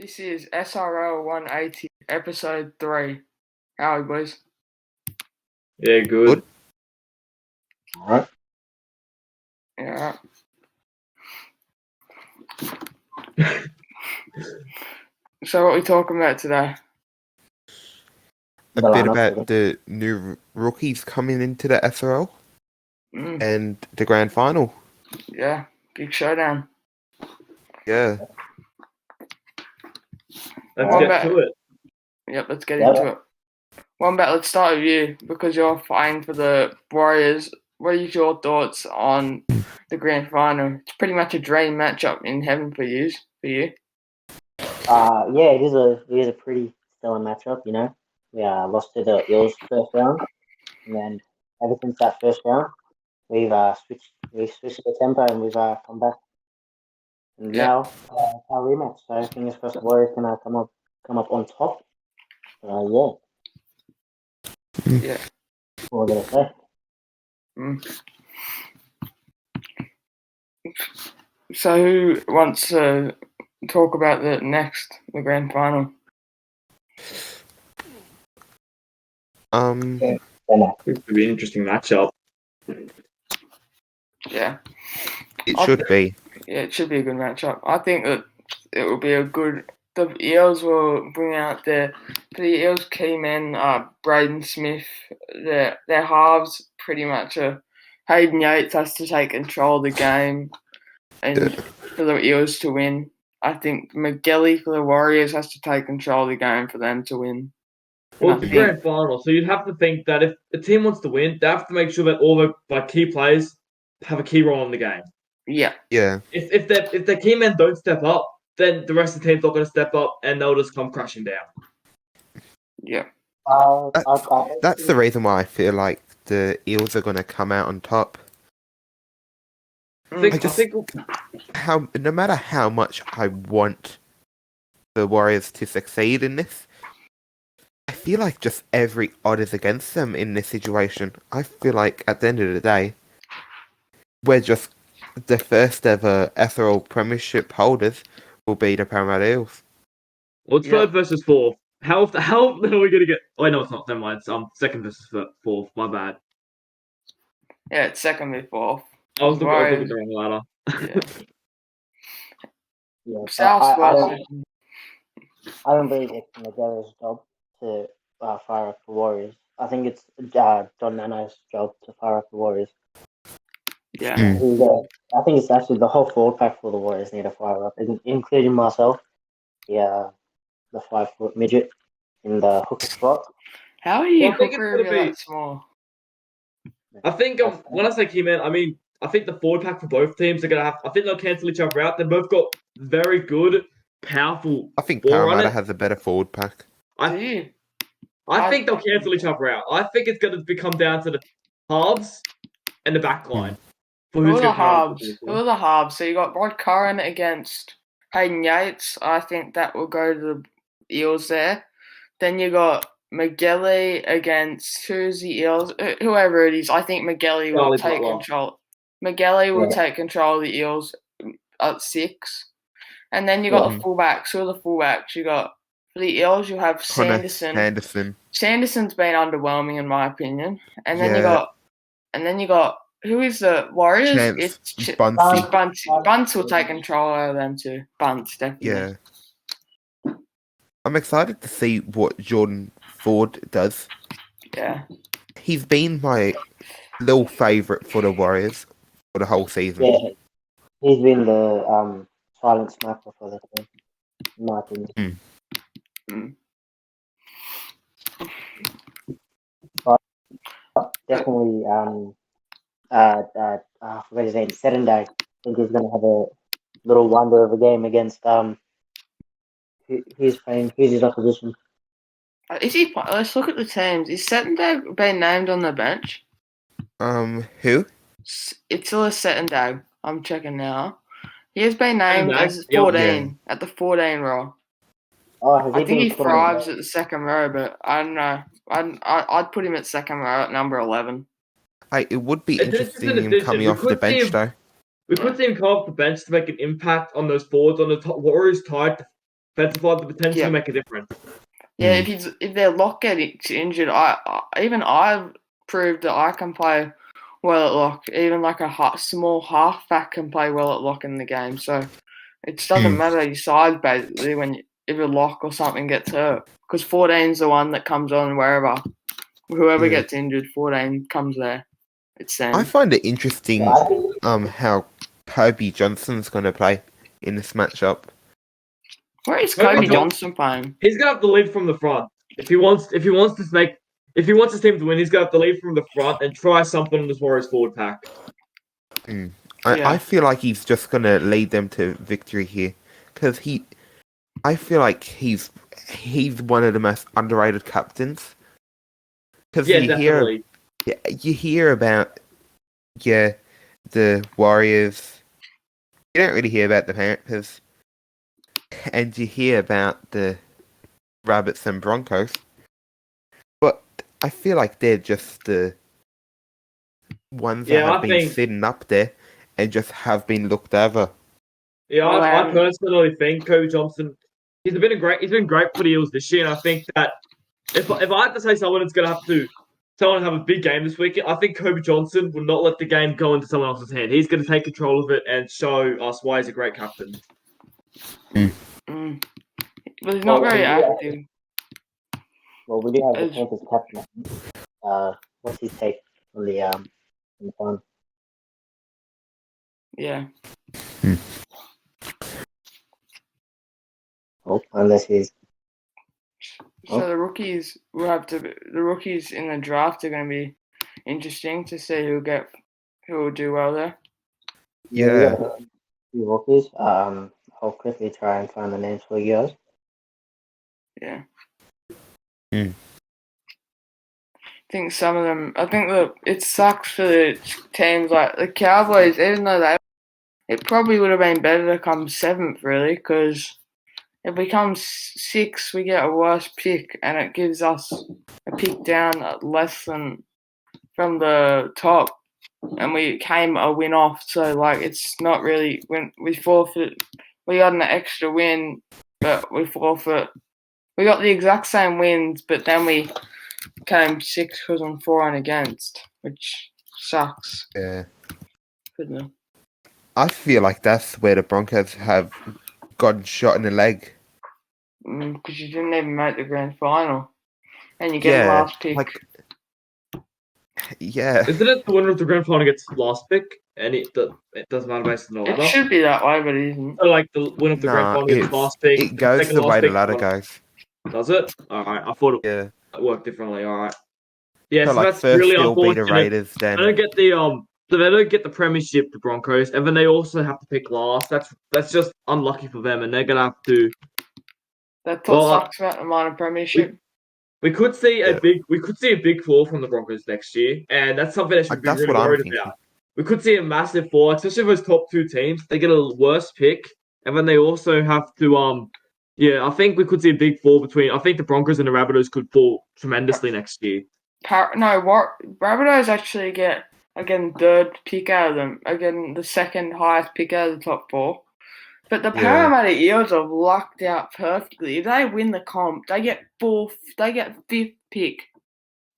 This is SRL 180, episode 3. How are you, boys? Yeah, good. Alright. Yeah. So what are we talking about today? The bit lineup about for the new rookies coming into the SRL Mm, and the grand final. yeah, big showdown. Yeah. Let's What get about- to it. Yep, let's get Yeah. into it. Let's start with you, because you're fighting for the Warriors. What are your thoughts on the grand final? It's pretty much a dream matchup in heaven for you. Yeah, it is a pretty stellar matchup, you know. We lost to the Eels first round, and then ever since that first round, we've switched the tempo and we've come back. And Yeah. now our rematch. So fingers crossed the Warriors can come up on top. Yeah. Yeah. What we're gonna say. Mm. So who wants to talk about the grand final? It could be an interesting matchup. Yeah. It should be. Yeah, it should be a good matchup. I think that it will be a good. The Eels will bring out the Eels key men, Braden Smith. Their halves pretty much are. Hayden Yates has to take control of the game, and for the Eels to win, I think McGelly for the Warriors has to take control of the game for them to win. Well, it's the grand final, so you'd have to think that if a team wants to win, they have to make sure that all the key players have a key role in the game. Yeah. Yeah. If the key men don't step up, then the rest of the team's not going to step up, and they'll just come crashing down. Yeah. That's the reason why I feel like the Eels are going to come out on top. I think No matter how much I want the Warriors to succeed in this, I feel like just every odd is against them in this situation. I feel like at the end of the day, we're just the first ever SRL Premiership holders will be the Parramatta Eels. Well, it's third versus fourth. How are we going to get... Oh, no, it's not. Never mind. It's second versus fourth. My bad. Yeah, it's second with fourth. I was looking at the wrong ladder. Yeah. South I don't believe it's McGarry's job to fire up the Warriors. I think it's John Nano's job to fire up the Warriors. Yeah. I think it's actually the whole forward pack for the Warriors need to fire up, including myself. Yeah, the 5-foot midget in the hooker spot. How are you Well, I think it's hooker gonna be that small? I think when I say key man, I mean I think the forward pack for both teams are gonna have. I think they'll cancel each other out. They both got very good, powerful. I think ball Parramatta runners. has a better forward pack. Do you? I think they'll cancel each other out. I think it's going to come down to the halves and the back line. Who are the halves? So you got Rod Curran against Hayden Yates. I think that will go to the Eels there. Then you got McGelly against who's the Eels? Whoever it is. I think McGelly will take control. McGelly will take control of the Eels at 6. And then you got the fullbacks. Who are the fullbacks? You got for the Eels, you have Sanderson. Sanderson's been underwhelming in my opinion. And then you got who is the Warriors? It's Bunce will take control over them too. Bunce, definitely. Yeah. I'm excited to see what Jordan Ford does. Yeah. He's been my little favourite for the Warriors for the whole season. Yeah. He's been the silent sniper for the team, in my opinion. But definitely, I forgot his name, Serendag. I think he's going to have a little wonder of a game against who's his opposition. Is he? Let's look at the teams. Is Serendag been named on the bench? Who? Itzela Serendag. I'm checking now. He has been named as 14 at the 14 row. Oh, I think he thrives at the second row, but I don't know. I'd put him at second row at number 11. It would be interesting him coming off the bench, though. We could see him come off the bench to make an impact on those forwards on the top. Warriors tied defensive line, the potential Yeah. to make a difference. Yeah, if their lock gets injured, I've proved that I can play well at lock. Even like a small halfback can play well at lock in the game. So it doesn't matter your size basically if a lock or something gets hurt. Because 14's the one that comes on wherever. Whoever gets injured, 14 comes there. It's them. I find it interesting how Kobe Johnson's going to play in this matchup. Where is Kobe Johnson playing? He's gonna have to lead from the front if he wants his team to win. He's gonna have to lead from the front and try something on this Warriors forward pack. I feel like he's just going to lead them to victory here because I feel like he's one of the most underrated captains. Because definitely. You hear about the Warriors. You don't really hear about the Panthers, and you hear about the Rabbits and Broncos. But I feel like they're just the ones that have been sitting up there and just have been looked over. Yeah, I personally think Kobe Johnson. He's been great for the Eels this year, and I think that if I had to say someone have a big game this weekend, I think Kobe Johnson will not let the game go into someone else's hand. He's going to take control of it and show us why he's a great captain. But he's not very active. Well, we do have the Panthers captain. What's his take on the fun? Yeah. Oh, unless he's. So the rookies in the draft are going to be interesting to see who will do well there. Yeah. Few rookies. I'll quickly try and find the names for you guys. Yeah. I think some of them. I think that it sucks for the teams like the Cowboys, even though it probably would have been better to come 7th, really, because if we come 6th, we get a worse pick, and it gives us a pick down less than from the top, and we came a win off. So it's not really when we forfeit. We got an extra win, but we forfeit. We got the exact same wins, but then we came 6th because I'm 4 and against, which sucks. Yeah. Couldn't. I feel like that's where the Broncos have gotten shot in the leg. Because you didn't even make the grand final, and you get the last pick. Isn't it the winner of the grand final gets last pick, and it doesn't matter based on the ladder? It should be that way, but it isn't. So the winner of the grand final gets last pick. It goes the way the ladder goes. Does it? All right, I thought it worked differently. All right. Yeah, so that's first really they'll beat unfortunate. the Raiders, then they don't get the premiership, the Broncos, and then they also have to pick last. That's just unlucky for them, and they're gonna have to. That's what sucks about the minor premiership. We could see a big fall from the Broncos next year, and that's something that should be really worried about. We could see a massive fall, especially those top 2 teams. They get a worse pick, and then they also have to I think we could see a big fall between. I think the Broncos and the Rabbitohs could fall tremendously next year. Rabbitohs actually get again 3rd pick out of them, again the 2nd highest pick out of the top 4. But the Parramatta Eels have lucked out perfectly. If they win the comp, they get 4th. They get 5th pick,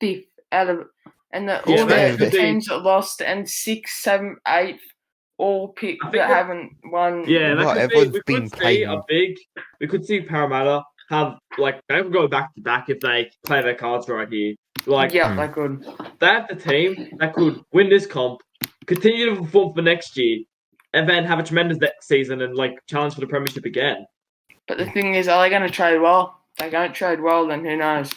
5th out of, and all the teams that lost and 6th, 7th, 8th all picked that haven't won. Yeah, we could see Parramatta have they could go back to back if they play their cards right here. They could. They have the team that could win this comp, continue to perform for next year, and then have a tremendous next season and challenge for the premiership again. But the thing is, are they going to trade well? If they don't trade well, then who knows?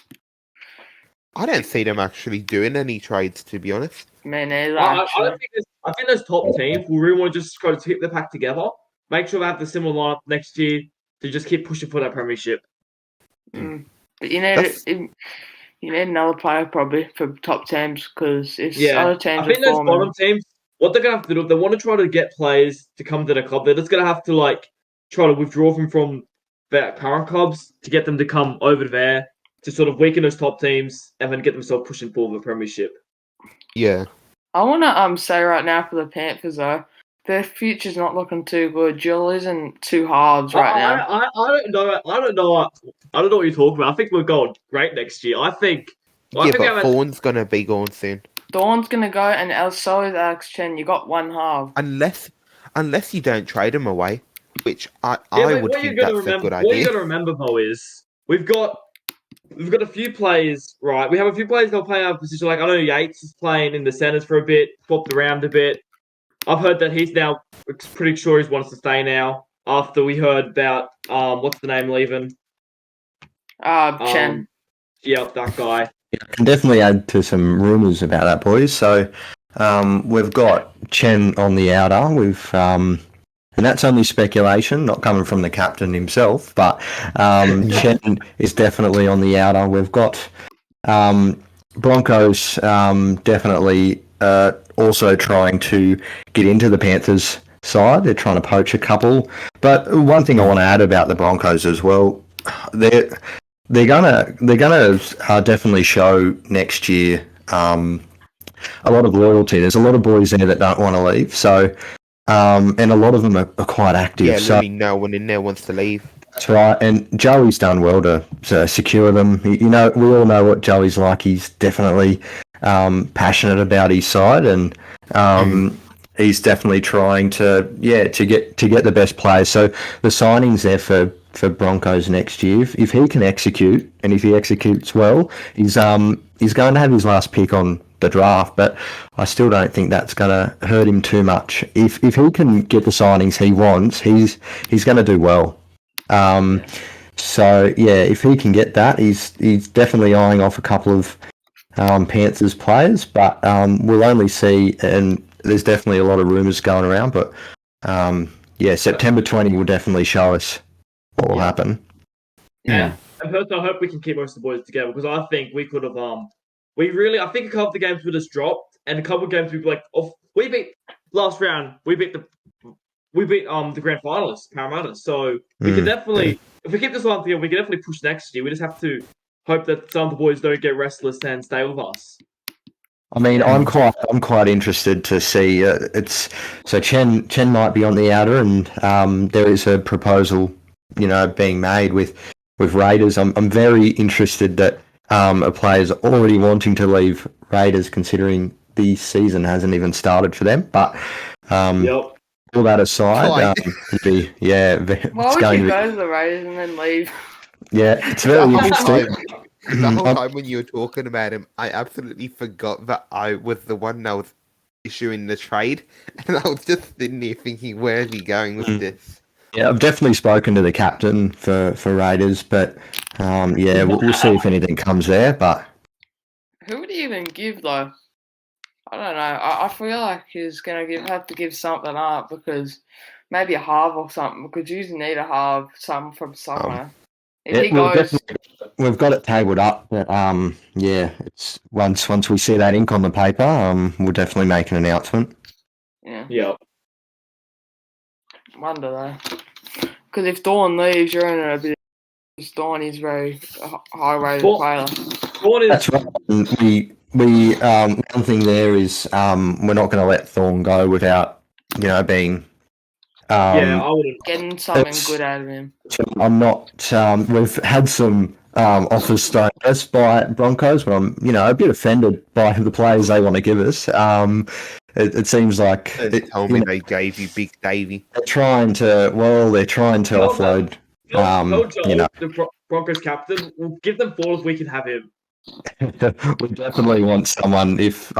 I don't see them actually doing any trades, to be honest. Me neither. I think those top teams will really want to just try to keep the pack together, make sure they have the similar lineup next year to just keep pushing for that premiership. But you need another player probably for top teams because if other teams I think those bottom teams, what they're going to have to do, if they want to try to get players to come to the club, they're just going to have to try to withdraw them from their current clubs to get them to come over there to sort of weaken those top teams and then get themselves pushing for the premiership. Yeah. I want to say right now for the Panthers though, their future's not looking too good. You're losing 2 halves right now. I don't know. I don't know what you're talking about. I think we're going great next year. I think Thorne's gonna be gone soon. Thorne's gonna go, and so is Alex Chen. You got 1 half. Unless you don't trade him away, which I would think that's a good idea. What you got to remember, Mo, is we've got a few players, right? We have a few players that are playing out of position. Like I know Yates is playing in the centres for a bit, swapped around a bit. I've heard that he's now pretty sure he wants to stay now. After we heard about what's the name leaving? Chen. Yep, that guy. Yeah, I can definitely add to some rumours about that, boys. So we've got Chen on the outer. And that's only speculation, not coming from the captain himself, but Chen is definitely on the outer. We've got Broncos definitely also trying to get into the Panthers side. They're trying to poach a couple. But one thing I want to add about the Broncos as well, they're gonna definitely show next year a lot of loyalty. There's a lot of boys there that don't want to leave. So and a lot of them are quite active. Yeah, so literally no one in there wants to leave. That's right, and Joey's done well to secure them. You know, we all know what Joey's like. He's definitely passionate about his side, and he's definitely trying to get the best players. So the signings there for Broncos next year, if he can execute, and if he executes well, he's going to have his last pick on the draft, but I still don't think that's going to hurt him too much. If he can get the signings he wants, he's going to do well. So yeah, if he can get that, he's definitely eyeing off a couple of Panthers players, but we'll only see, and there's definitely a lot of rumours going around, but September 20 will definitely show us what will happen. Yeah, and personally, I hope we can keep most of the boys together, because I think we could have I think a couple of the games we just dropped, and a couple of games we beat last round. We beat the grand finalists, Parramatta. So we can definitely, if we keep this line together, we can definitely push next year. We just have to hope that some of the boys don't get restless and stay with us. I mean, I'm quite interested to see. Chen might be on the outer, and there is a proposal, being made with Raiders. I'm very interested that a player's already wanting to leave Raiders, considering the season hasn't even started for them. But all that aside, why would you go to the Raiders and then leave? Yeah, it's very interesting. The whole time when you were talking about him, I absolutely forgot that I was the one that was issuing the trade, and I was just sitting there thinking, where is he going with this? Yeah, I've definitely spoken to the captain for Raiders, but we'll see if anything comes there. But who would he even give though? I don't know. I feel like he's gonna have to give something up, because maybe a half or something, because you need a half, something from somewhere. We've got it tabled up, but it's once we see that ink on the paper, we'll definitely make an announcement. Yeah. Wonder though, because if Dawn leaves, you're in a bit. Dawn is very high-rated player. That's right. We one thing there is we're not going to let Thorne go without being. I wouldn't. Getting something good out of him. I'm not. We've had some offers thrown at us by Broncos, but I'm a bit offended by the players they want to give us. It seems like they told me they gave you Big Davey. They're trying to offload. The Broncos captain, we'll give them Ford if we can have him. We definitely want someone. That's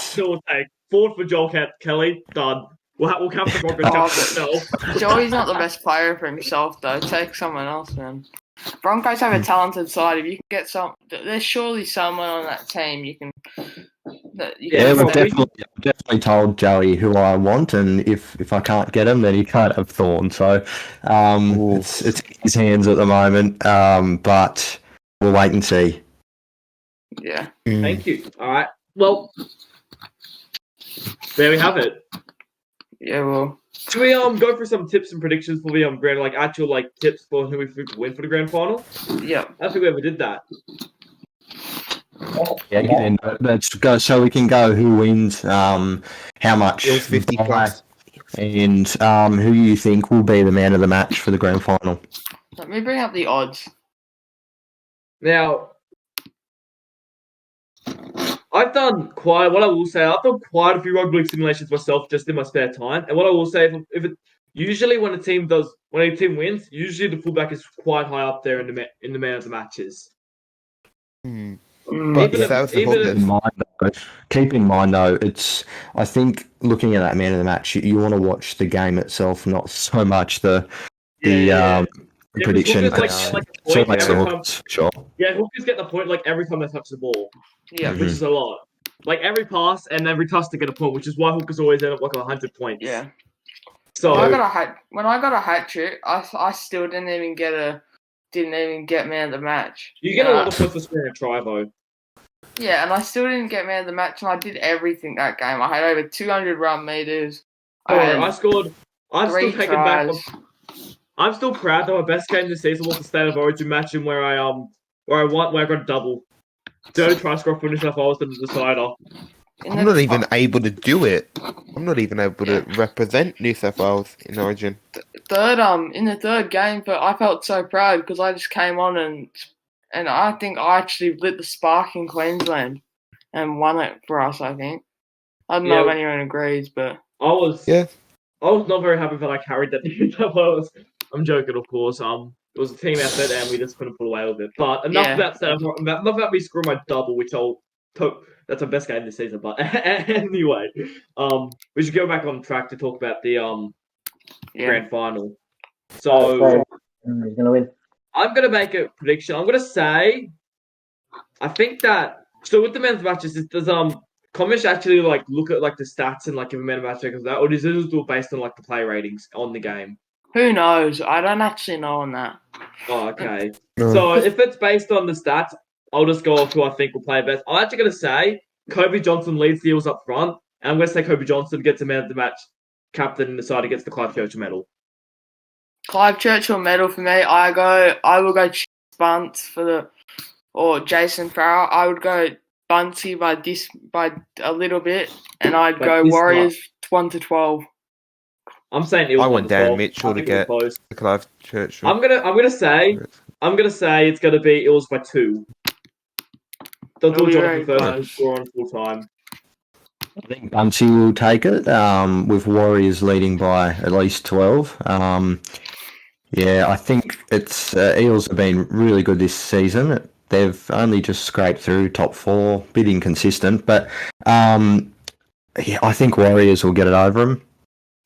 still a take. Ford for Joel Kelly, done. We'll have the Broncos captain himself. Joey's not the best player for himself though. Take someone else, man. Broncos have a talented side. If you can get there's surely someone on that team you can. We've definitely told Joey who I want, and if I can't get him, then he can't have Thorne. So it's in his hands at the moment, but we'll wait and see. Yeah. Thank you. All right. Well, there we have it. Yeah. Well, should we go for some tips and predictions for the grand, actual tips for who we think will win for the grand final? Yeah. I don't think we ever did that. Yeah, get in. Let's go so we can go who wins, how much Eels 50 by, plus. and who you think will be the man of the match for the grand final. Let me bring up the odds. Now, I've done quite a few rugby league simulations myself just in my spare time. And what I will say, usually when a team wins, usually the fullback is quite high up there in the man of the matches. But keep in mind though, I think looking at that man of the match, you want to watch the game itself, not so much the prediction. Sure. Yeah, hookers get the point like every time they touch the ball. Yeah, which is a lot. Like every pass and every toss to get a point, which is why hookers always end up like 100 points. Yeah. So when I got a hat trick, I still didn't even get man of the match. You get a lot of points for scoring a try though. Yeah, and I still didn't get man of the match, and I did everything that game. I had over 200 run meters. I'm still taking back. I'm still proud that my best game this season was the State of Origin match, in where I got a double. 30 try score finish off. I was the decider. I'm not even able to do it. I'm not even able to represent New South Wales in Origin. In the third game, but I felt so proud because I just came on and I think I actually lit the spark in Queensland and won it for us. I think. I don't know if anyone agrees, but I was not very happy that I carried that New South Wales. I'm joking, of course. It was a team effort and we just couldn't pull away with it. But enough about me screwing my double, which that's our best game this season. But anyway, we should go back on track to talk about the grand final. So who's gonna win? I'm gonna make a prediction. I'm gonna say, I think that with the men's matches, does Comish actually like look at like the stats and like give a man a match because that, or does this do it based on like the play ratings on the game? Who knows? I don't actually know on that. Oh, okay. So if it's based on the stats, I'll just go off who I think will play best. I'm actually going to say Kobe Johnson leads the Eels up front, and I'm going to say Kobe Johnson gets a man of the match captain and the side against the Clive Churchill medal. Clive Churchill medal for me. I will go Bunts or Jason Farah. I would go Bunty by a little bit, and I'd go Warriors 1-12. I'm saying Eels. I want Dan Mitchell to get the Clive Churchill. I'm gonna say it's gonna be Eels by 2. They'll do Jonathan first score on full time. I think Bunty will take it, with Warriors leading by at least 12. I think it's Eels have been really good this season. They've only just scraped through top 4, bit inconsistent, but I think Warriors will get it over them.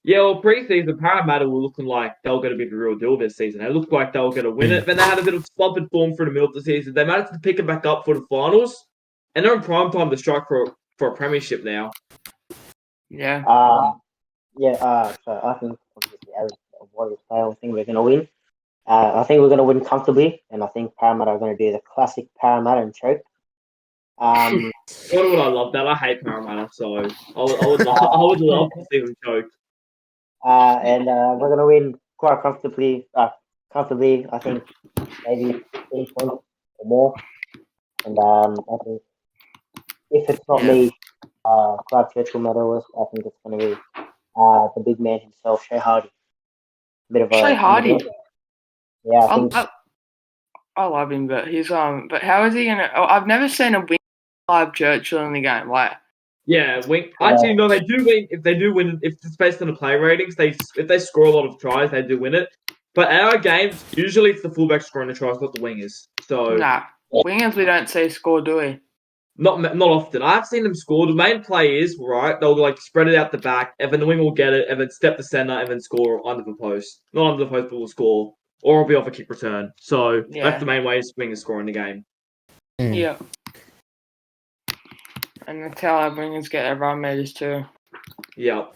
Yeah, well, pre-season, Parramatta were looking like they were going to be the real deal this season. They looked like they were going to win it. Then they had a bit of slump and form for the middle of the season. They managed to pick it back up for the finals, and they're in prime time to strike for a premiership now. Yeah. So I think obviously as a Warriors player, I think we're going to win. I think we're going to win comfortably, and I think Parramatta are going to do the classic Parramatta and choke. What would I love that? I hate Parramatta, so I would love to see them choke. And we're going to win quite comfortably. Comfortably, I think maybe 15 points or more. And I think if it's not me, Clive Churchill medalist, I think it's going to be the big man himself, Shea Hardy. Shea Hardy. Yeah, I love him, but he's But how is he gonna? I've never seen a win Clive Churchill in the game. Like, actually, no, they do win. If they do win, if it's based on the play ratings, if they score a lot of tries, they do win it. But our games, usually it's the fullback scoring the tries, not the wingers. So wingers we don't see score, do we? Not often. I've seen them score. The main play is they'll like spread it out the back, and then the winger will get it, and then step the center, and then score under the post. Not under the post, but will score, or it'll be off a kick return. So that's the main way wingers score in the game. Yeah. And that's how our wingers get their run meters too. Yeah.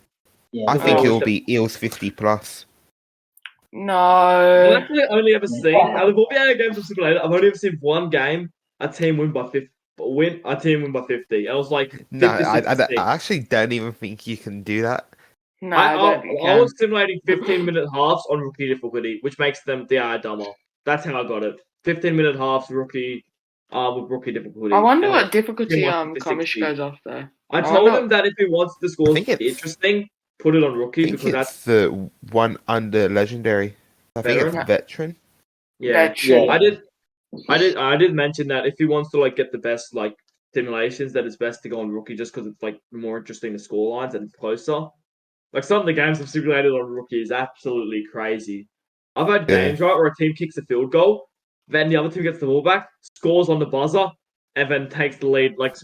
I think it will be Eels 50 plus. No. I've actually only ever seen out of all the other games I've simulated, I've only ever seen one game a team win by 50. A team win by 50. I was like, 50, no, I actually don't even think you can do that. No, I was simulating 15-minute halves on rookie difficulty, which makes them dumber. That's how I got it. 15-minute halves rookie. with rookie difficulty. I wonder And, what difficulty he wants to Comish 60. goes off there. I told him that if he wants the scores interesting, put it on rookie I think because it's that's the one under legendary. I think veteran. it's veteran. Yeah. Veteran. I did mention that if he wants to like get the best like simulations, that it's best to go on rookie just because it's like more interesting to score lines and it's closer. Like some of the games I've simulated on rookie is absolutely crazy. I've had games right where a team kicks a field goal, then the other team gets the ball back, scores on the buzzer, and then takes the lead like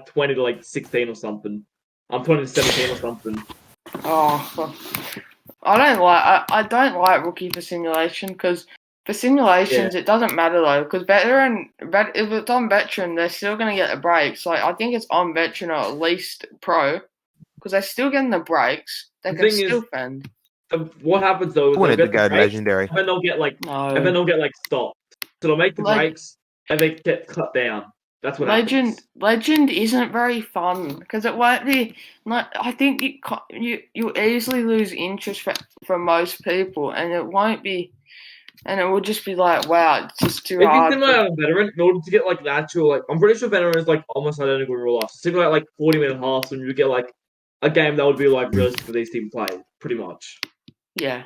20 to like 16 or something. 20 to 17 or something. Oh, I don't like rookie for simulation because for simulations it doesn't matter though because if it's on veteran they're still gonna get the breaks. Like I think it's on veteran or at least pro because they're still getting the breaks. They can still fend. What happens though is they'll get the breaks, legendary, and then they'll get like stopped. So they'll make the breaks and they get cut down. That's what happens. Legend isn't very fun because it won't be. Like, I think you'll easily lose interest for most people, and it won't be. And it will just be like, wow, it's just too hard. If you simulate on veteran, in order to get like the actual I'm pretty sure veteran is like almost identical in real life. So simulate like 40-minute halves, and you get like a game that would be like realistic for these teams play, pretty much. Yeah.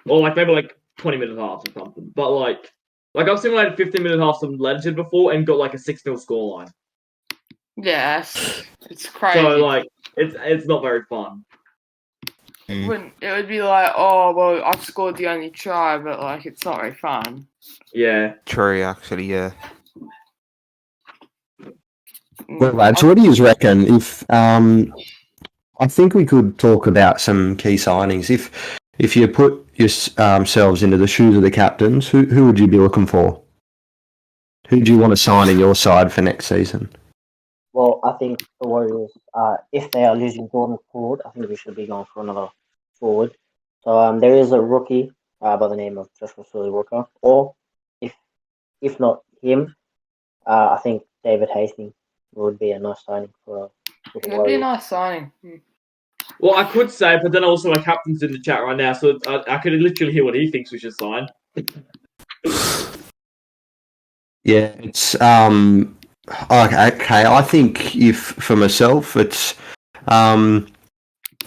Or like maybe like 20-minute halves or something. But like I've simulated 15-minute halves on Legend before and got like a 6-0 scoreline. Yeah, it's crazy. So like it's not very fun. It would be like, oh well, I've scored the only try, but like it's not very fun. Yeah. True, actually, yeah. Well, lads, what do you reckon? If I think we could talk about some key signings. If you put yourselves into the shoes of the captains, who would you be looking for? Who do you want to sign in your side for next season? Well, I think the Warriors, if they are losing Jordan forward, I think we should be going for another forward. So there is a rookie by the name of Joshua Sully-Walker, or if not him, I think David Hastings would be a nice signing for the Warriors. It would be a nice signing. Well, I could say, but then also my captain's in the chat right now, so I could literally hear what he thinks we should sign. Yeah, it's okay. I think if for myself, it's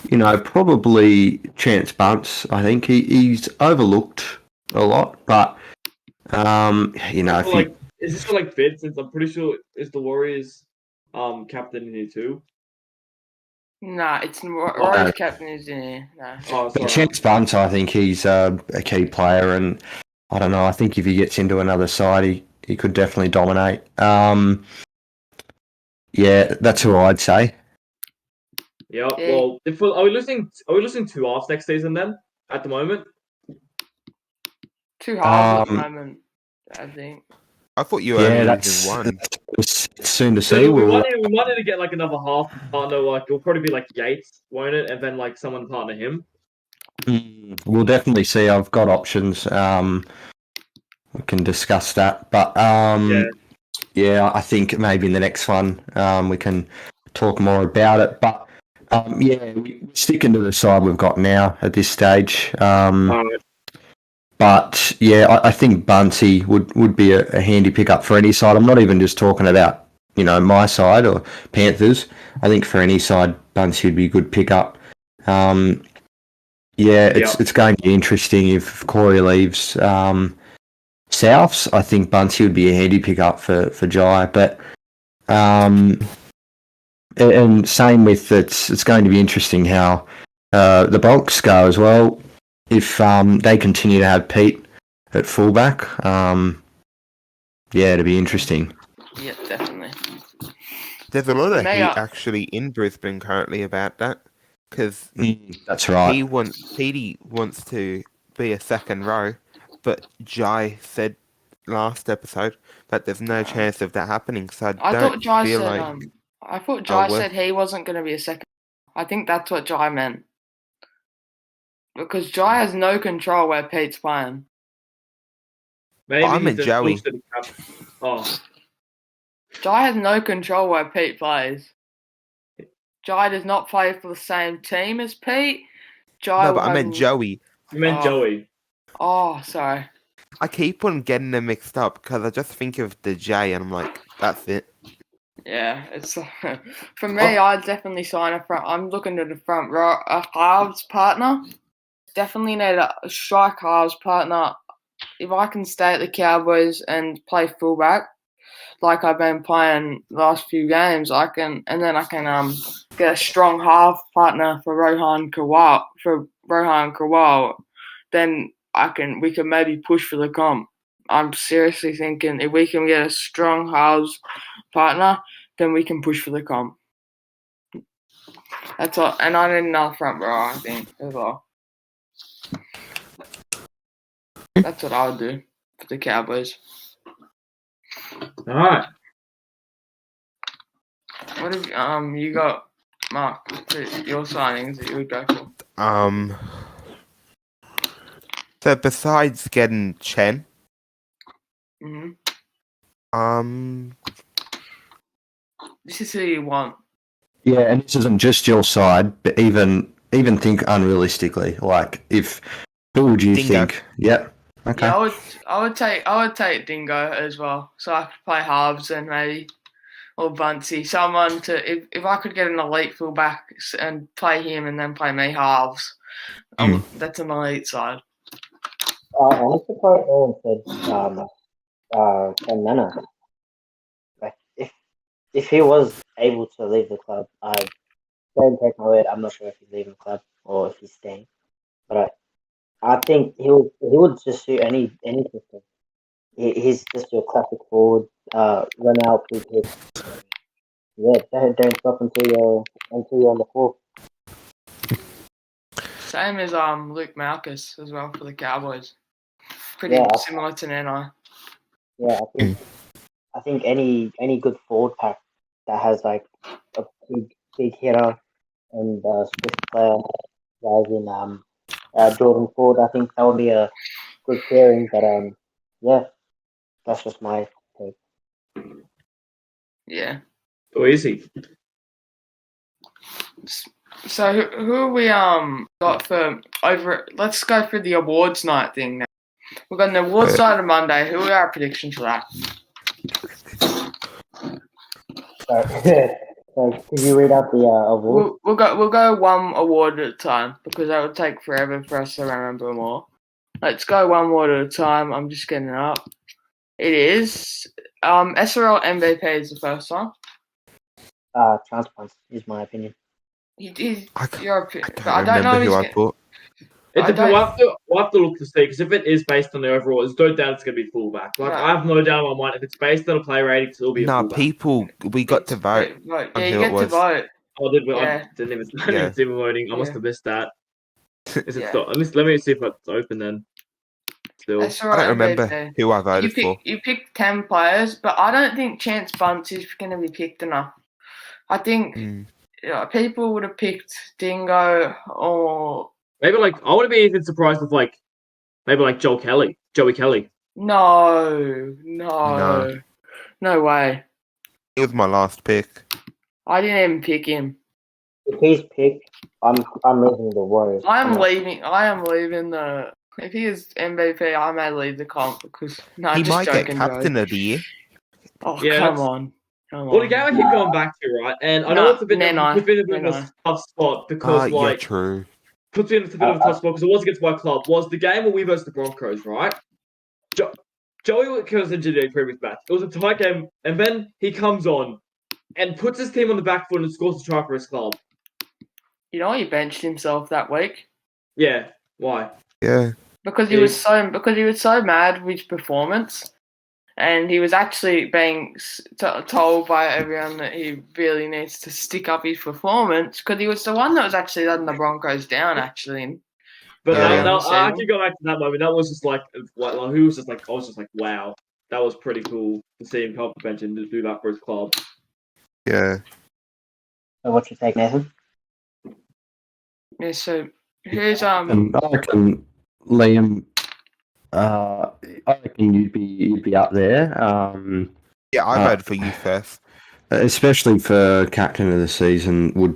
probably Chance Bunce. I think he's overlooked a lot, but is this for like bid? Since I'm pretty sure is the Warriors captain in here too. Nah, it's Warriors captain is in here. Nah. Oh, but Chance Bunce, I think he's a key player, and I don't know. I think if he gets into another side, he could definitely dominate. Yeah, that's who I'd say. Yeah. Well, are we losing 2 halves next season then? At the moment, 2 halves at the moment. I think. I thought you were only losing one. It's soon to see. So we might need to get like another half partner. Like it'll probably be like Yates, won't it? And then like someone partner him. We'll definitely see. I've got options. We can discuss that, but yeah, I think maybe in the next one we can talk more about it. But we're sticking to the side we've got now at this stage. But yeah, I think Buncey would be a handy pickup for any side. I'm not even just talking about my side or Panthers. I think for any side, Buncey would be a good pickup. It's going to be interesting if Corey leaves Souths. I think Buncey would be a handy pickup for Jai, but and same with it's going to be interesting how the Bronx go as well. If they continue to have Pete at fullback, it'll be interesting. Yeah, definitely. There's a lot of heat actually in Brisbane currently about that, because that's right. Petey wants to be a second row, but Jai said last episode that there's no chance of that happening. So I thought Jai said he wasn't going to be a second. I think that's what Jai meant. Because Jai has no control where Pete's playing. Maybe I meant Joey. Jai has no control where Pete plays. Jai does not play for the same team as Pete. I meant Joey. You meant Joey. Oh, sorry. I keep on getting them mixed up because I just think of the J and I'm like, that's it. Yeah, it's for me. I'd definitely sign a front. I'm looking at the front row, a halves partner. Definitely need a strike halves partner. If I can stay at the Cowboys and play fullback, like I've been playing the last few games, I can get a strong half partner for Rohan Kowal. Then we can maybe push for the comp. I'm seriously thinking if we can get a strong halves partner, then we can push for the comp. That's all. And I need another front row, I think, as well. That's what I would do for the Cowboys. All right. What have you got, Mark? Your signings that you would go for? So besides getting Chen, this is who you want. Yeah, and this isn't just your side, but even think unrealistically. Like, who would you Dingo. think? Yep. Okay. Yeah, I would take Dingo as well, so I could play halves and maybe or Buncey. Someone to if I could get an elite fullback and play him and then play me halves. That's an elite side. I'm surprised no one said Ken Nana. Like if he was able to leave the club, I don't take my word. I'm not sure if he's leaving the club or if he's staying, but I think he would just suit any system. He's just your classic forward, run out, big hit. Yeah, don't stop until you're on the floor. Same as Luke Malkus as well for the Cowboys. Pretty similar to Nana. Yeah, I think any good forward pack that has like a big hitter and swift player, guys in Jordan Ford, I think that would be a good pairing. But yeah, that's just my take. Yeah. Oh, easy. So who are we got for over? Let's go for the awards night thing now. We've got an awards night on Monday. Who are our predictions for that? So could you read out the award? We'll go one award at a time because that would take forever for us to remember them all. Let's go one award at a time. I'm just getting it up. It is SRL MVP is the first one. Transplants is my opinion. I don't know who I put. We'll have to look to see, because if it is based on the overall, there's no doubt it's going to be fullback. Like, I have no doubt in my mind, if it's based on a play rating, it'll be a fullback. We got to vote. Yeah, you get to vote. Oh, did we? Yeah. I didn't even see voting. I must have missed that. Is it still? Let me see if it's open then. Still. I don't remember who I voted for. You picked 10 players, but I don't think Chance Bunce is going to be picked enough. I think people would have picked Dingo or... Maybe I wouldn't be even surprised if maybe Joey Kelly. No way. He was my last pick. I didn't even pick him. If he's picked, I'm leaving the Warriors. I am leaving the. If he is MVP, I may leave the comp because he might get captain of the year. Oh, yeah, come on. Well, the game I keep going back to, right? And I know it's a bit of a tough spot because true. Puts me in a bit of a tough spot because it was against my club. Was the game where we versus the Broncos, right? Joey was injured in the previous match. It was a tight game, and then he comes on and puts his team on the back foot and scores a try for his club. You know, he benched himself that week. Yeah. Why? Yeah. Because he was so mad with his performance, and he was actually being told by everyone that he really needs to stick up his performance because he was the one that was actually letting the Broncos down, actually. But I actually go back to that moment. That was just I was just like, wow, that was pretty cool to see him come off the bench and do that for his club. Yeah. So what's your take, Nathan? Yeah. So who's I reckon Liam. I reckon you'd be up there. Yeah, I voted for you first. Especially for captain of the season. We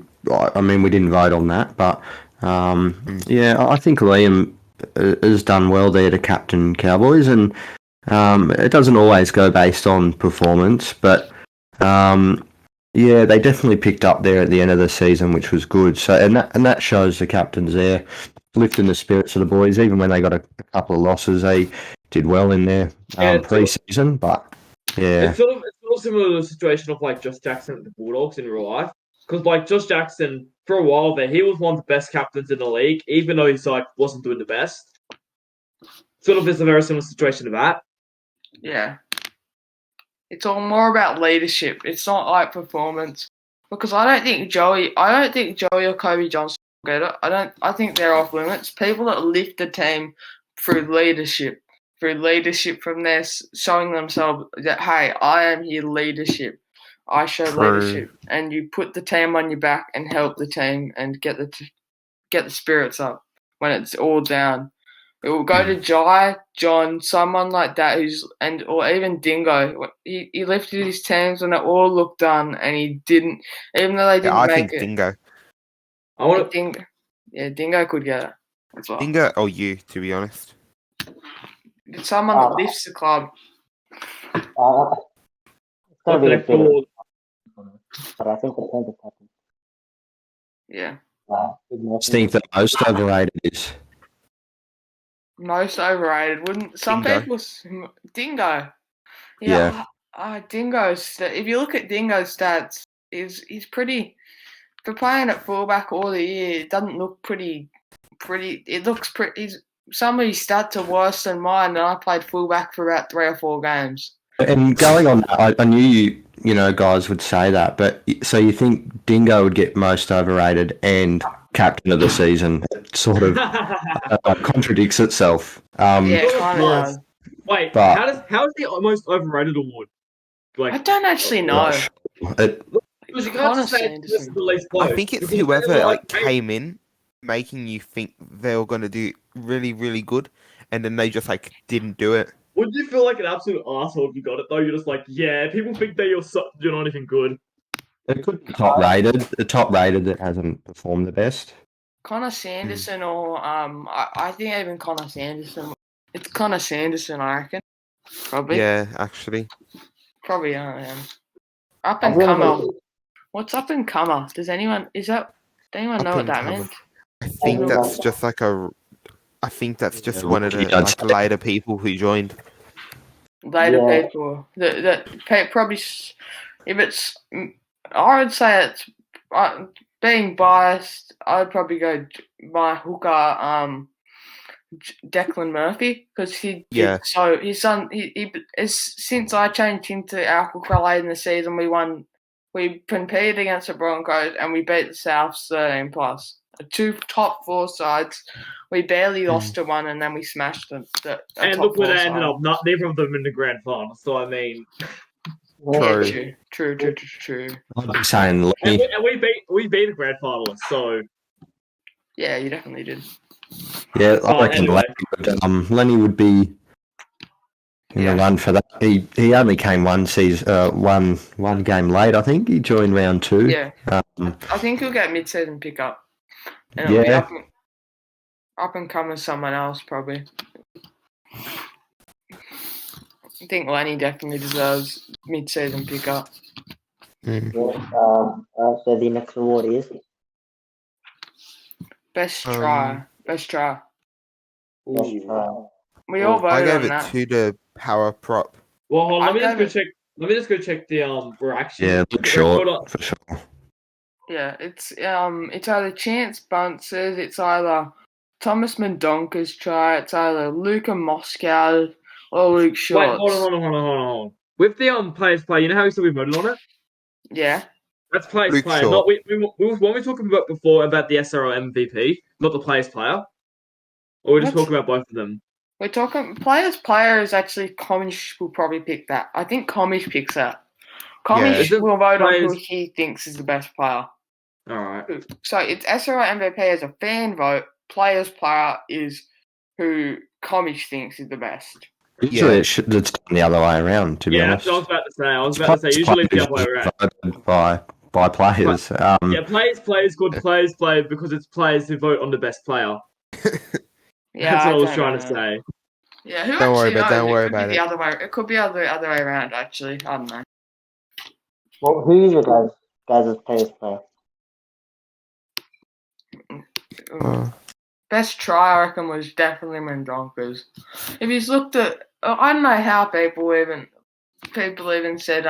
didn't vote on that, but yeah, I think Liam has done well there to captain Cowboys, and it doesn't always go based on performance, but yeah, they definitely picked up there at the end of the season, which was good. So and that shows the captains there lifting the spirits of the boys, even when they got a couple of losses, they did well in their pre-season. But yeah, it's sort of similar to the situation of like Josh Jackson at the Bulldogs in real life. Because like Josh Jackson, for a while there, he was one of the best captains in the league, even though his side wasn't doing the best. Sort of is a very similar situation to that. Yeah. It's all more about leadership. It's not like performance. Because I don't think Joey or Kobe Johnson will get it. I think they're off limits. People that lift the team through leadership from there, showing themselves that, hey, I am here leadership. I show leadership, and you put the team on your back and help the team and get the spirits up when it's all down. It will go to Jai, John, someone like that or even Dingo. He lifted his teams when it all looked done, and he didn't, even though they didn't make it. Dingo. Dingo could get it as well. Dingo or you, to be honest. It's someone that lifts the club. It's going to be a bit, but I think the Panthers captain. Yeah. I think the most overrated is. Most overrated, wouldn't some Dingo. people? Dingo. Yeah. Dingo's. If you look at Dingo's stats, he's pretty. For playing at fullback all the year, it doesn't look pretty. It looks pretty. Some of his stats are worse than mine, and I played fullback for about 3 or 4 games. And going on that, I knew you know guys would say that, but so you think Dingo would get most overrated and captain of the season? It sort of contradicts itself. Yeah, kind of. Wait, how is the most overrated award? Like, I don't actually know. Because you can't just say it's the least close. I think it's whoever came in making you think they were going to do really, really good, and then they just didn't do it. Wouldn't you feel like an absolute asshole if you got it though? You're just like, yeah, people think that you're not even good. It could be the top rated that hasn't performed the best. Connor Sanderson or I think even Connor Sanderson. It's Connor Sanderson, I reckon. Probably. Yeah, actually. Probably, yeah. Up and comer. What's up and comer? Does anyone know what that meant? I think that's just one of the later people who joined. Later people that probably, if it's, I would say it's being biased. I'd probably go my hooker, Declan Murphy, because since I changed him to our hooker late in the season, we competed against the Broncos and we beat the Souths 13+. 2 top 4 sides. We barely lost to one, and then we smashed them. And look where they ended up. Neither of them in the grand final. So I mean, true. I'm saying, and we beat the grand finalists. So yeah, you definitely did. Yeah, I reckon Lenny would be in the run for that. He only came one game late. I think he joined round 2. Yeah, I think he'll get mid-season pickup. And it'll be up and come with someone else, probably. I think Lenny definitely deserves mid-season pickup. So the next award is best try. Best try. We all voted on that. I gave it to the power prop. Well, let me just go check the reaction. Yeah, look short for sure. Yeah, it's either Chance Bunce's, it's either Thomas Mendonca's try, it's either Luca Moscow or Luke Shorts. Wait, hold on. With the players play, you know how we said we voted on it? Yeah. That's players player. Not we were talking about before about the SRL MVP, not the players player. Or we're just talking about both of them. We're talking players player is actually Comish will probably pick that. I think Comish picks that. Comish will vote on who he thinks is the best player. Alright. So it's SRL MVP as a fan vote. Players player is who Comish thinks is the best. Usually it's the other way around, to be honest. Yeah, I was about to say usually it's the other way around. By players. Players good, players play because it's players who vote on the best player. Yeah, That's what I was don't trying know. to say. Yeah, who Don't worry actually about it, knows? don't It worry could be about the it. other way. It could be the other way around. Actually, I don't know. Well, who is your guys' favorite player? Best try, I reckon, was definitely Mendonca's. If you looked at, I don't know how people even said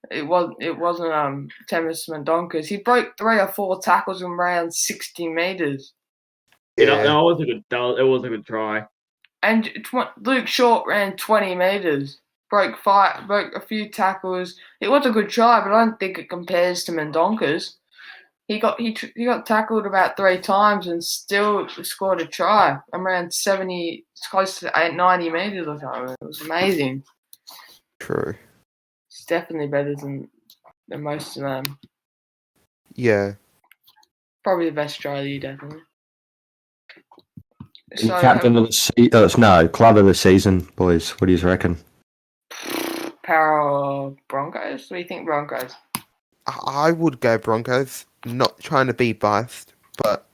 it wasn't Temis Mendonca's. He broke 3 or 4 tackles in around 60 meters. Yeah, that was a good. It was a good try. And Luke Short ran 20 meters, broke a few tackles. It was a good try, but I don't think it compares to Mendonca's. He got tackled about 3 times and still scored a try around 70, close to 90 meters or something. It was amazing. True. It's definitely better than most of them. Yeah. Probably the best try of the year, definitely. So, captain of the season, club of the season, boys. What do you reckon? Para Broncos? What do you think, Broncos? I would go Broncos. Not trying to be biased, but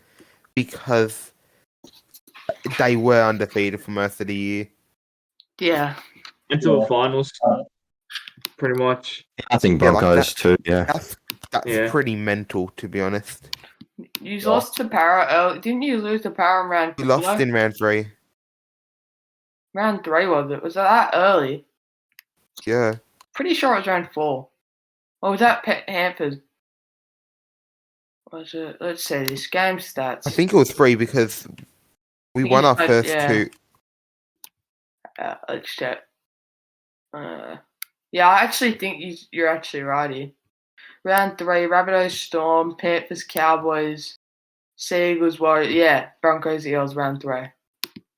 because they were undefeated for most of the year. Yeah. Into the finals, pretty much. I think Broncos too. Yeah. That's pretty mental, to be honest. You lost to Para. Didn't you lose to Para in round 3? You lost in round 3. Round 3 was it? Was it that early? Yeah. Pretty sure it was round 4. Or was that Hampers? Was it? Let's see this game stats. I think it was 3 because we won our first 2. Let's check. Yeah, I actually think you're actually right here. Round 3, Rabbitohs Storm, Panthers Cowboys, Seagulls Warriors. Yeah, Broncos Eels round 3.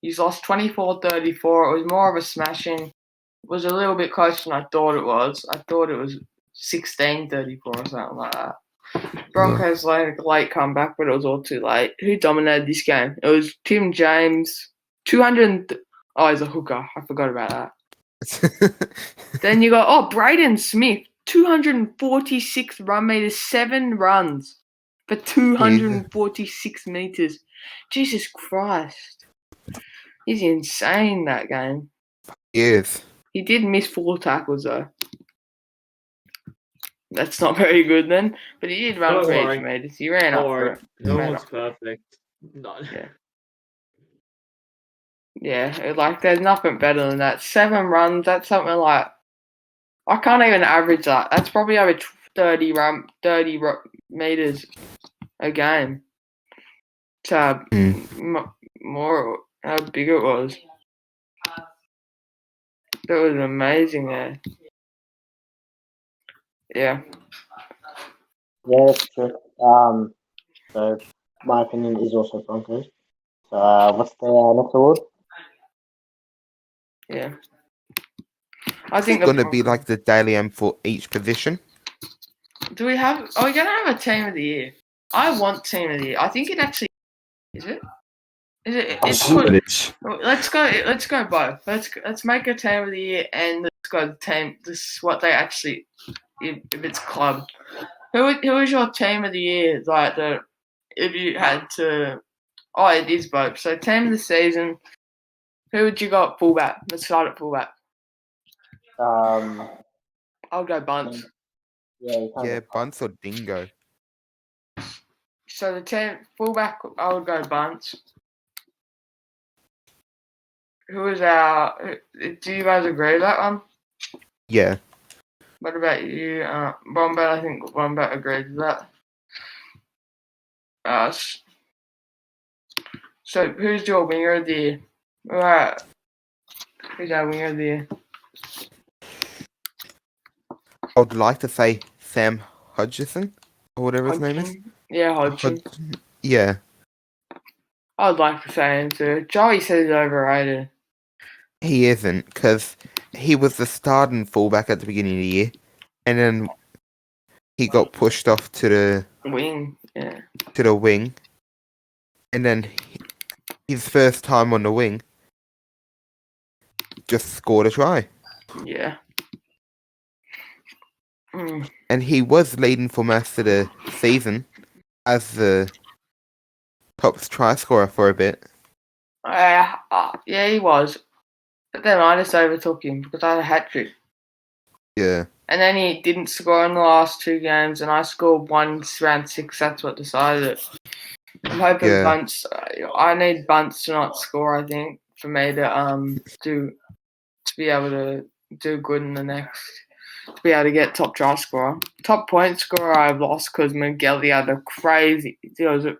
He's lost 24-34. It was more of a smashing. It was a little bit closer than I thought it was. I thought it was 16-34 or something like that. Broncos late comeback, but it was all too late. Who dominated this game? It was Tim James. 200. Oh, he's a hooker. I forgot about that. Then you got Braden Smith. 246 run meters, 7 runs for 246 meters. Jesus Christ. He's insane that game. Yes. He did miss 4 tackles though. That's not very good then. But he did run for 8 meters. He ran up for it. That was perfect. No. Yeah, like there's nothing better than that. 7 runs, that's something like I can't even average that. That's probably over 30 meters a game. To more how big it was. That was amazing there. Yeah. Yeah, that's true. So my opinion is also Broncos. So what's the next award? Yeah. I think it's going to be like the Daily M for each position. Do we have? Are we going to have a team of the year? I want team of the year. I think it actually is it. Is it? It's good. Let's go. Let's go both. Let's make a team of the year and let's go the team. This is what they actually. If it's club, who is your team of the year? Like if you had to. Oh, it is both. So team of the season. Who would you got fullback? Let's start at fullback. I'll go Bunce. Yeah, Bunce or Dingo. So the team fullback, I would go Bunce. Who is our? Do you guys agree with that one? Yeah. What about you, Wombat? I think Wombat agrees with that. So who's your winger of the year? Alright. Who's our winger of the year? I would like to say Sam Hodgson or whatever his name is. Yeah, Hodgson. Yeah. I would like to say him too. Joey says he's overrated. He isn't, because he was the starting fullback at the beginning of the year, and then he got pushed off to the wing. Yeah. To the wing, and then his first time on the wing, just scored a try. Yeah. And he was leading for most of the season as the top try scorer for a bit. Yeah, he was. But then I just overtook him because I had a hat trick. Yeah. And then he didn't score in the last 2 games, and I scored one round 6. That's what decided it. I'm hoping Bunts. I need Bunts to not score. I think for me to be able to do good in the next. To be able to get top try scorer, top point scorer. I've lost because McGilly had a crazy. It was a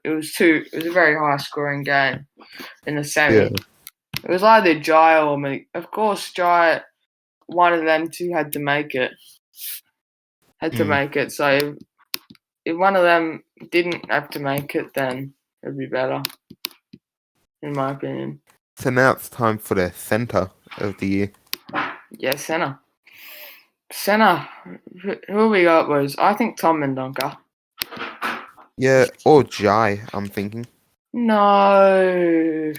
very high scoring game in the semi. Yeah. It was either Jai or me. Of course, Jai. One of them two had to make it. So if one of them didn't have to make it, then it'd be better, in my opinion. So now it's time for the centre of the year. Yeah, centre. Centre. Who we got was, I think, Tom Mendonca. Yeah, or Jai, I'm thinking. No.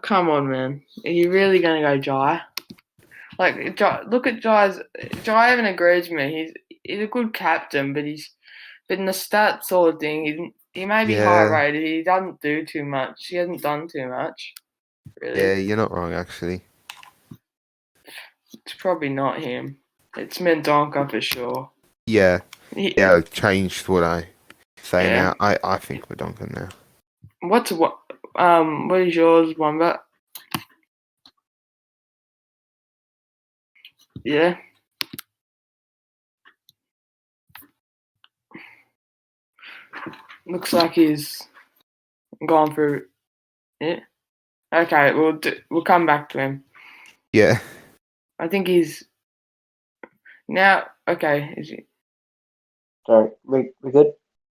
Come on, man. Are you really going to go Jai? Like, look at Jai's. Jai even agrees with me. He's a good captain, but in the stats sort of thing, he may be high rated. He doesn't do too much. He hasn't done too much, really. Yeah, you're not wrong, actually. It's probably not him. It's Mendonca for sure. Yeah. Yeah, I've changed what I say now. I think we're Duncan now. What is yours, Wombat? Yeah. Looks like he's gone through it. Okay, we'll come back to him. Yeah. I think he's now. Okay, is he? Sorry, we good?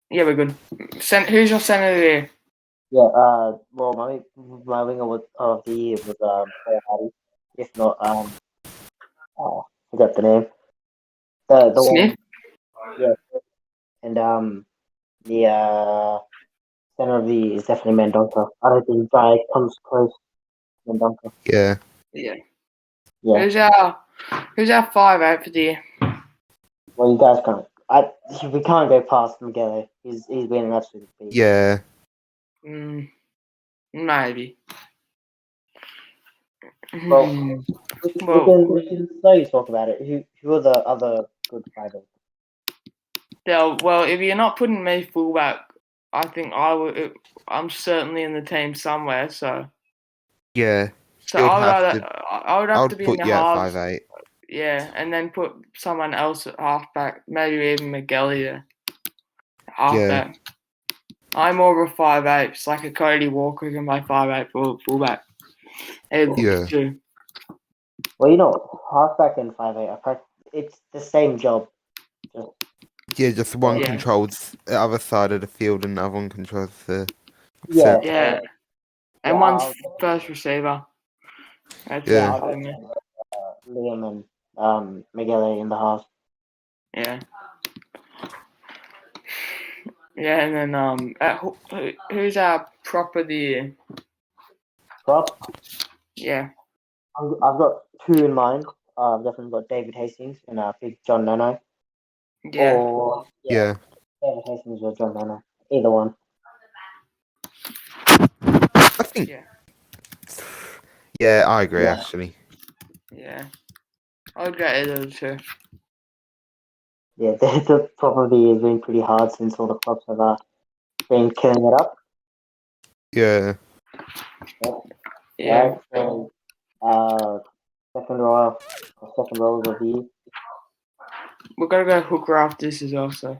Yeah, we're good. Who's your centre of the year? Yeah. Well, my winger of the year was Farah. If not, forgot the name. The Smith. one, yeah. And the center of the year is definitely Mendonca. I don't think Guy comes close to Mendonca. Yeah. Yeah. Yeah. Who's our 5'8" for the year? Well, you guys can't. We can't go past Miguel. He's been an absolute beast. Yeah. Maybe. Well, we can slowly talk about it. Who are the other good fighters? Yeah, well, if you're not putting me fullback, I think I'm certainly in the team somewhere. So Yeah. I would have to be in the halves. 5'8". Yeah, and then put someone else at halfback, maybe even McGilly there. Halfback. Yeah. I'm more of a 5'8", it's like a Cody Walker can play 5'8" fullback. Yeah. Too. Well, halfback and 5'8", it's the same job. Just one controls the other side of the field and the other one controls the... Yeah. And one's first receiver. That's Liam and Miguel in the half. Yeah. Yeah, and then who's our prop of the year? Prop? Yeah. I've got 2 in mind. I've definitely got David Hastings and Big John Nono. Yeah. Or David Hastings or John Nono. Either one. I think. Yeah, I agree actually. Yeah. I would go either of the two. Yeah, the probably has been pretty hard since all the clubs have been killing it up. Yeah. Yeah. So, second row of the year. We're gonna go hooker after this as well, so.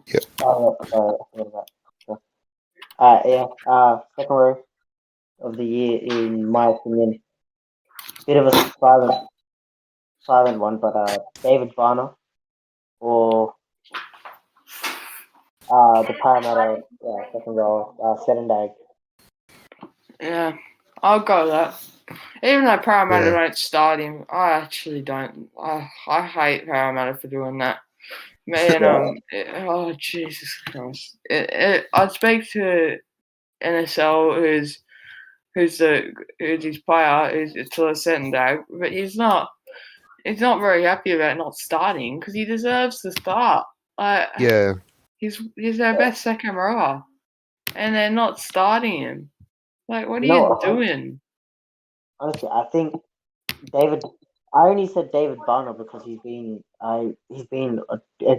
Yeah. Oh, I forgot about that. Second row of the year, in my opinion, bit of a silent one, but David Varner or the Parramatta second row, Sedendag. Yeah, I'll go with that. Even though Parramatta don't start him, I actually don't. I hate Parramatta for doing that. Man, oh Jesus Christ! I speak to NSL who's his player who's to a certain day, but he's not very happy about not starting because he deserves to start. He's our best second rower, and they're not starting him. Like, what are You know you what? doing? Honestly, I think David. I only said David Barner because he's been a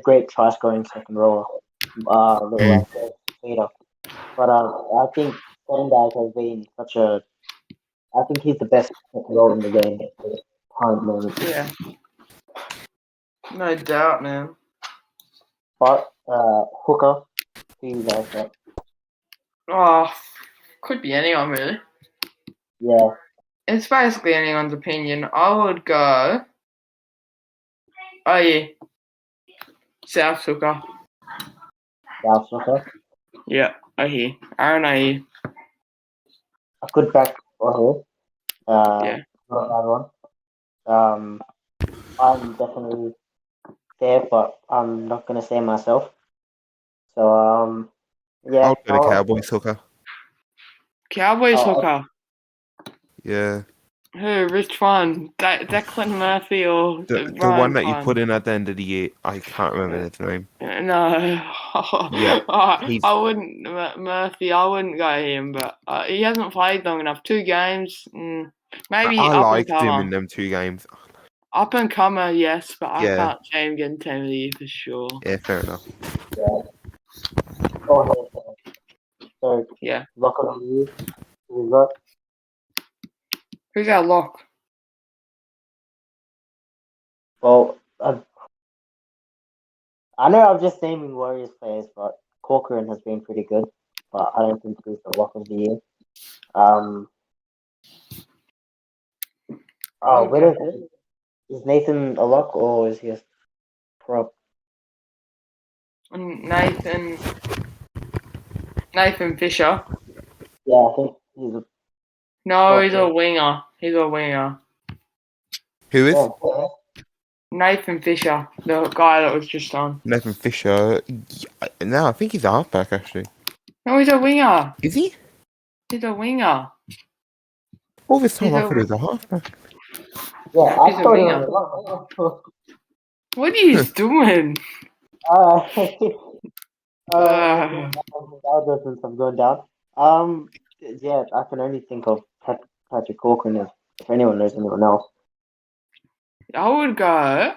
great try scoring second rower, little leader. But I think Fernandez has been such a. I think he's the best second rower in the game at the current moment. Yeah. No doubt, man. But hooker, who you guys got? Oh, could be anyone, really. Yeah, It's basically anyone's opinion. I would go. Oh, yeah. South hooker. Dallas hooker. Yeah, I hear. Aaron, I hear. A good back for here. Yeah. Not a bad one. I'm definitely there, but I'm not gonna say myself. So yeah. I'll go to Cowboys hooker. Cowboys hooker. Yeah. Who? Which one? Declan Murphy or The one that you put in at the end of the year, I can't remember his name. No. Yeah, I wouldn't. Murphy, I wouldn't go him, but he hasn't played long enough. 2 games. Maybe I up and liked him comer. in them 2 games. Up and comer, yes, but I Yeah. can't see him getting team of the year for sure. Yeah, fair enough. Yeah. So Yeah. lock of the year. We've got Who's our lock? well. I know I'm just naming Warriors players, but Corcoran has been pretty good, but I don't think he's the lock of the year. Is Nathan a lock or is he a prop? Nathan Fisher. Yeah, I think he's a. No, he's a winger. He's a winger. Who is? Yeah. Nathan Fisher, the guy that was just on. Nathan Fisher. No, I think he's a halfback, actually. No, he's a winger. Is he? He's a winger. All this time I thought he was a halfback. Yeah, I He's a thought he winger. was. What are you doing? Since I'm going down. Yeah, I can only think of Patrick Corcoran if anyone knows anyone else. I would go.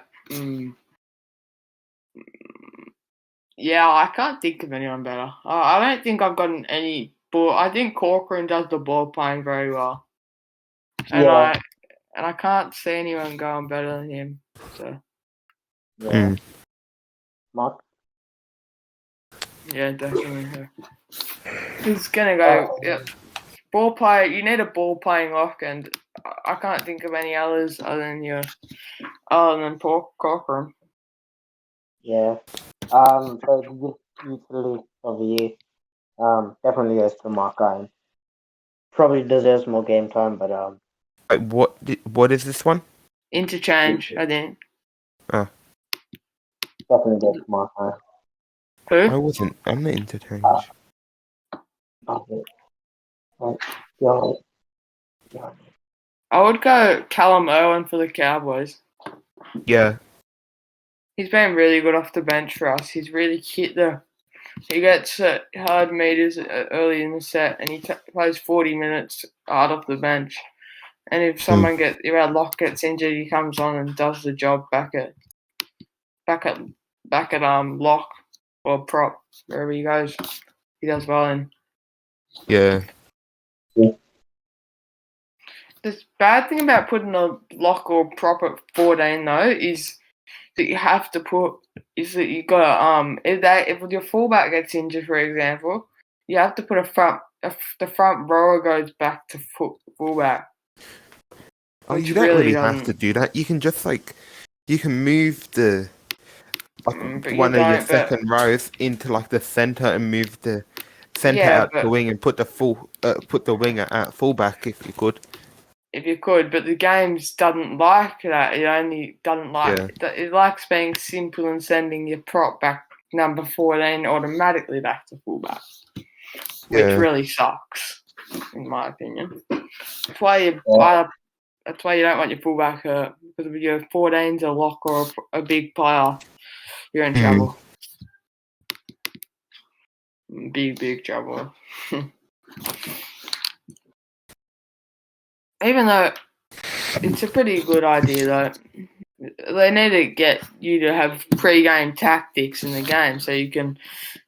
Yeah, I can't think of anyone better. I don't think I've gotten any. But I think Corcoran does the ball playing very well, and Yeah. I can't see anyone going better than him. So Yeah. Mark. Yeah, definitely. He's gonna go. Yeah. Ball player. You need a ball playing lock, and I can't think of any others other than Corcoran. Yeah. So the utility of the year, definitely goes to Mark Ryan. Probably deserves more game time, but What is this one? Interchange, I think. Definitely goes to Mark Ryan. Who? I wasn't on the interchange. I would go Callum Irwin for the Cowboys. Yeah. He's been really good off the bench for us. He's really hit he gets hard meters early in the set, and he plays 40 minutes hard off the bench. And if our lock gets injured, he comes on and does the job back at lock or prop, wherever he goes. He does well in. Yeah. The bad thing about putting a lock or prop at 14 though is that you have to if your fullback gets injured, for example, you have to put the front rower goes back to fullback. Oh, you don't really have to do that. You can just you can move the one of your second rows into the center and move the center out the wing and put the winger at fullback if you could. If you could, but the game doesn't like that. It only doesn't like it likes being simple and sending your prop back number 14 automatically back to fullback, which really sucks, in my opinion. That's why you don't want your fullback hurt, because if your 14's a lock or a big player, you're in trouble. Big trouble. even though it's a pretty good idea, though, they need to get you to have pre-game tactics in the game, so you can,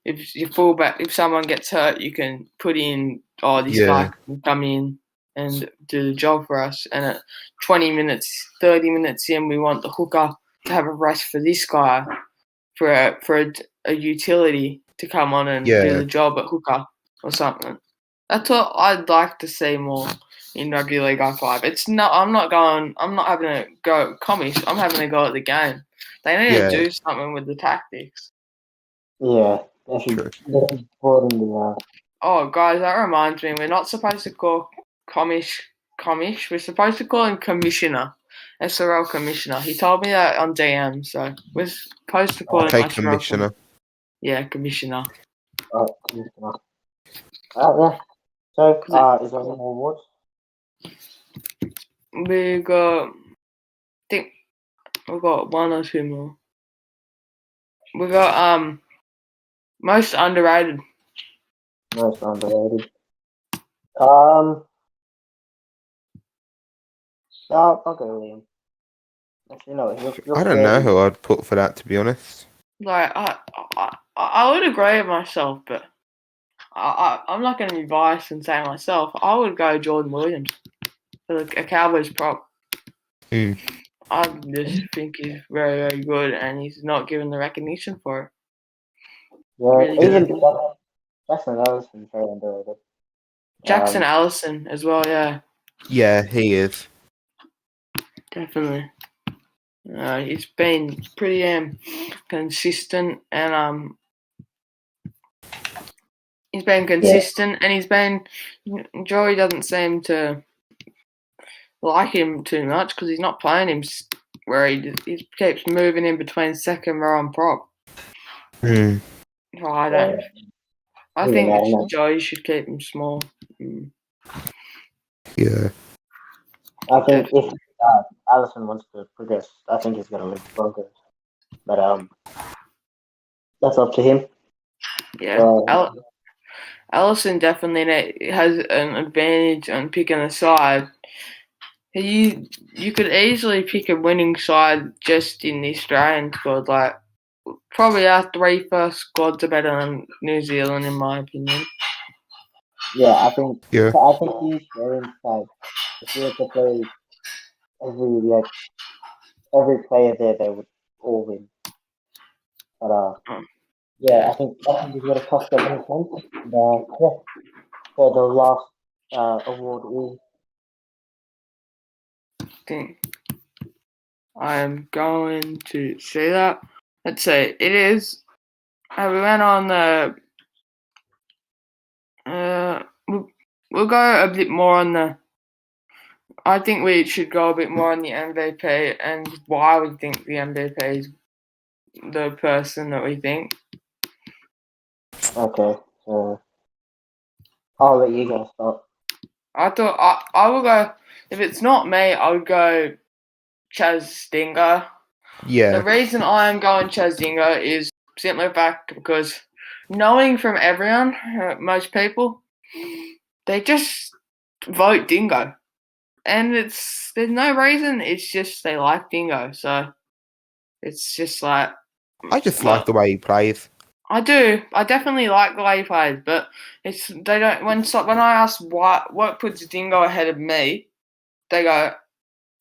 if your fullback, if someone gets hurt, you can put in, this guy can come in and do the job for us. And at 20 minutes, 30 minutes in, we want the hooker to have a rest for this guy for a utility to come on and do the job at hooker or something. That's what I'd like to see more in Rugby League I5. It's not. I'm not having a go at commies. I'm having a go at the game. They need to do something with the tactics. Yeah, that's important. Oh, guys, that reminds me. We're not supposed to call commish. We're supposed to call him commissioner. SRL commissioner. He told me that on DM, so we're supposed to call him commissioner. Yeah, commissioner. Commissioner. Yeah. So, is there any more awards? We got, I think we've got one or two more. We got most underrated. Most underrated. I'll go Liam. Actually, no. I don't know who I'd put for that, to be honest. Like I would agree with myself, but I'm not going to be biased and say myself. I would go Jordan Williams for a Cowboys prop. I just think he's very, very good, and he's not given the recognition for it. Yeah, really even Jackson Allison very underrated. Jackson Allison as well, yeah. Yeah, he is. Definitely. He's been pretty consistent, and he's been consistent, and he's been. Joey doesn't seem to like him too much because he's not playing him where he keeps moving in between second row and prop. I don't. I think Joey should keep him small. Yeah. I think if Allison wants to progress, I think he's going to leave the Broncos. But that's up to him. Yeah. Allison definitely has an advantage on picking a side. You could easily pick a winning side just in the Australian squad. Like, probably our 3 first squads are better than New Zealand, in my opinion. Yeah, I think the Australian side, if we had to play every player there, they would all win. But I think he's got a tough job in his hands. For the last award I'm going to say that. Let's say it is. We went on the. We'll go a bit more on the. I think we should go a bit more on the MVP and why we think the MVP is the person that we think. Okay, so I'll let you guys start. I thought I would go. If it's not me, I would go Chaz Dingo. Yeah. The reason I am going Chaz Dingo is simply fact because knowing from everyone, most people, they just vote Dingo. And there's no reason, it's just they like Dingo. So it's just like I just like the way he plays. I do. I definitely like the way he plays, but they don't when I ask what puts Dingo ahead of me, they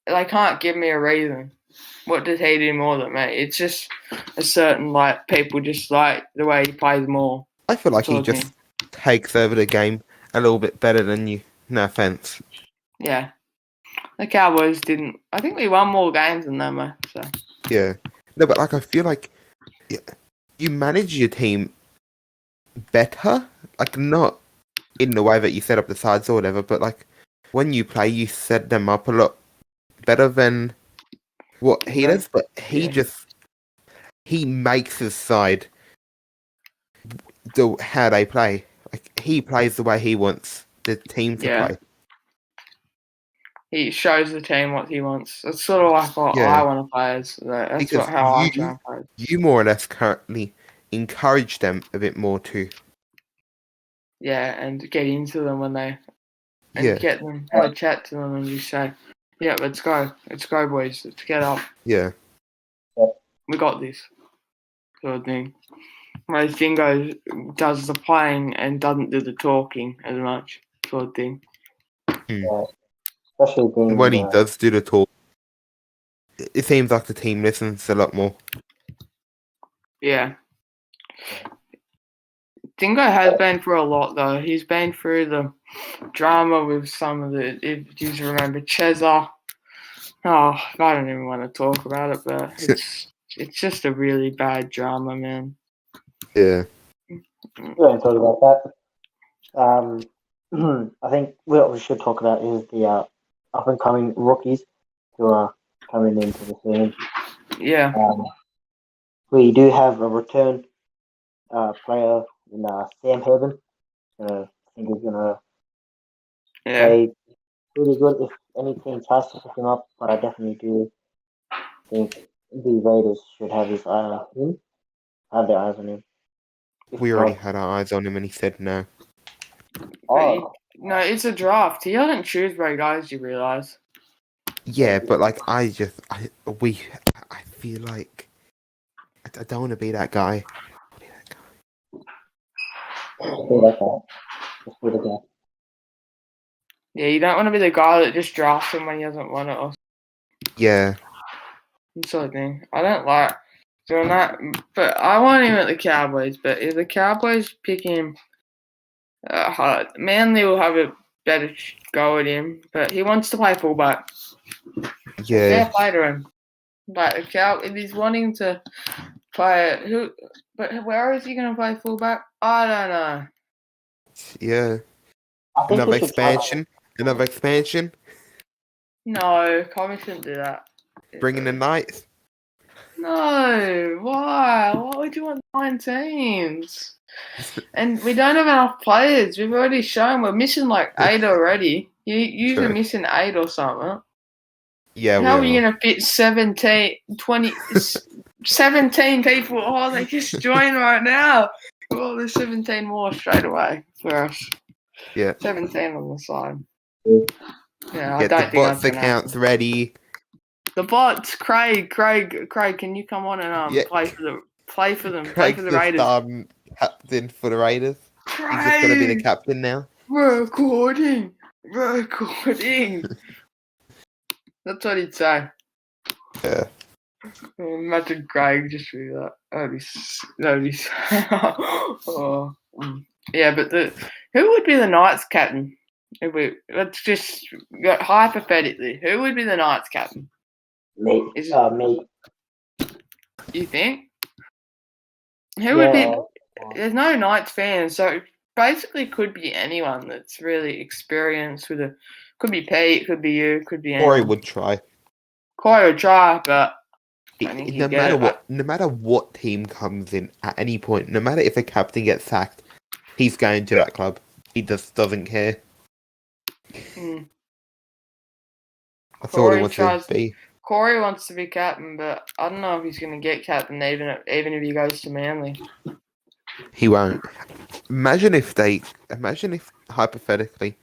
can't give me a reason. What does he do more than me? It's just a certain people just like the way he plays more. I feel like he just takes over the game a little bit better than you. No offense. Yeah. The Cowboys didn't. I think we won more games than them, so. Yeah. No, but I feel like you manage your team better. Not in the way that you set up the sides or whatever, but when you play, you set them up a lot better than what he does. But he makes his side how they play. He plays the way he wants the team to play. He shows the team what he wants. That's sort of like what I want to play as. That's how I try and play. You more or less currently encourage them a bit more too. Yeah, and get into them when they and get them, have a chat to them, and just say, "Yeah, let's go, boys, let's get up. Yeah, we got this," sort of thing. Whereas Dingo does the playing and doesn't do the talking as much, sort of thing. Especially when he does do the talk, it seems like the team listens a lot more. Yeah. Dingo has been through a lot, though. He's been through the drama with some of the, if you remember, Cheza. Oh, I don't even want to talk about it, but it's just a really bad drama, man. Yeah. We won't talk about that. I think what we should talk about is the up-and-coming rookies who are coming into the scene. Yeah. We do have a return player in Sam Heaven. I think he's going to play really good if any team tries to pick him up, but I definitely do think the Raiders should have his eye on him. Have their eyes on him. We already had our eyes on him and he said no. No, it's a draft. He doesn't choose very guys, you realise. Yeah, but like I feel like I don't want to be that guy. Yeah, you don't want to be the guy that just drafts him when he doesn't want it. Or Yeah. sort of thing. I don't like doing that, but I want him at the Cowboys. But if the Cowboys pick him, Manly will have a better go at him. But he wants to play fullback. Yeah. Fair play to him. But if he's wanting to play, but where is he going to play fullback? I don't know. Yeah. Another expansion. No, Comey shouldn't do that. Bringing the Knights. No, why? Why would you want 9 teams? And we don't have enough players. We've already shown we're missing like 8 already. You're missing 8 or something. Yeah, how are you going to fit 17 people? Oh, they just joined right now. Well, there's 17 more straight away for us. Yeah. 17 on the side. Yeah, Get the bots accounts ready. The bots, Craig, can you come on and play for them? Play for the Raiders. Captain for the Raiders. Craig, he's just gonna be the captain now. Recording. That's what he'd say. Yeah. Imagine Craig just do that. That'd be yeah, but who would be the Knights captain? Let's just hypothetically, who would be the Knights captain? Me. Me. You think? Who would be? There's no Knights fans, so it basically could be anyone that's really experienced with a. Could be Pete, could be you, could be anyone. Corey would try. But no matter what team comes in at any point, no matter if a captain gets sacked, he's going to that club. He just doesn't care. That's all he wants to be. Corey wants to be captain, but I don't know if he's going to get captain even if he goes to Manly. He won't. Imagine if hypothetically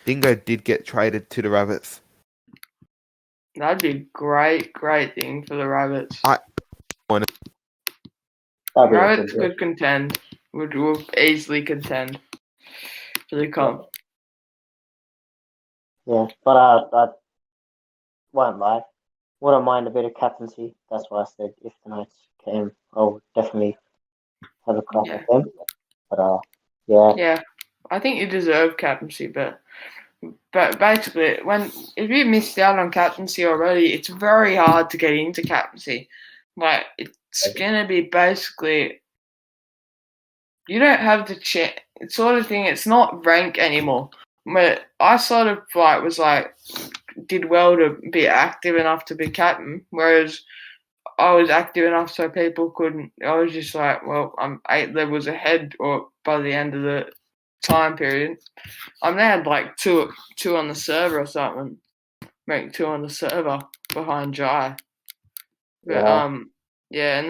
Dingo did get traded to the Rabbits. That'd be a great thing for the Rabbits. Rabbits could contend. Would easily contend for the comp. Yeah, but I won't lie. Wouldn't mind a bit of captaincy. That's why I said if the Knights came, I'll definitely have a crack at them. But yeah, I think you deserve captaincy, but basically, if you missed out on captaincy already, it's very hard to get into captaincy. Like it's gonna be basically you don't have the sort of thing. It's not rank anymore. But I sort of did well to be active enough to be captain, whereas I was active enough so people couldn't. I was just like, well, I'm 8 levels ahead, or by the end of the time period, I'm now like two on the server or something. Rank 2 on the server behind Jai. But and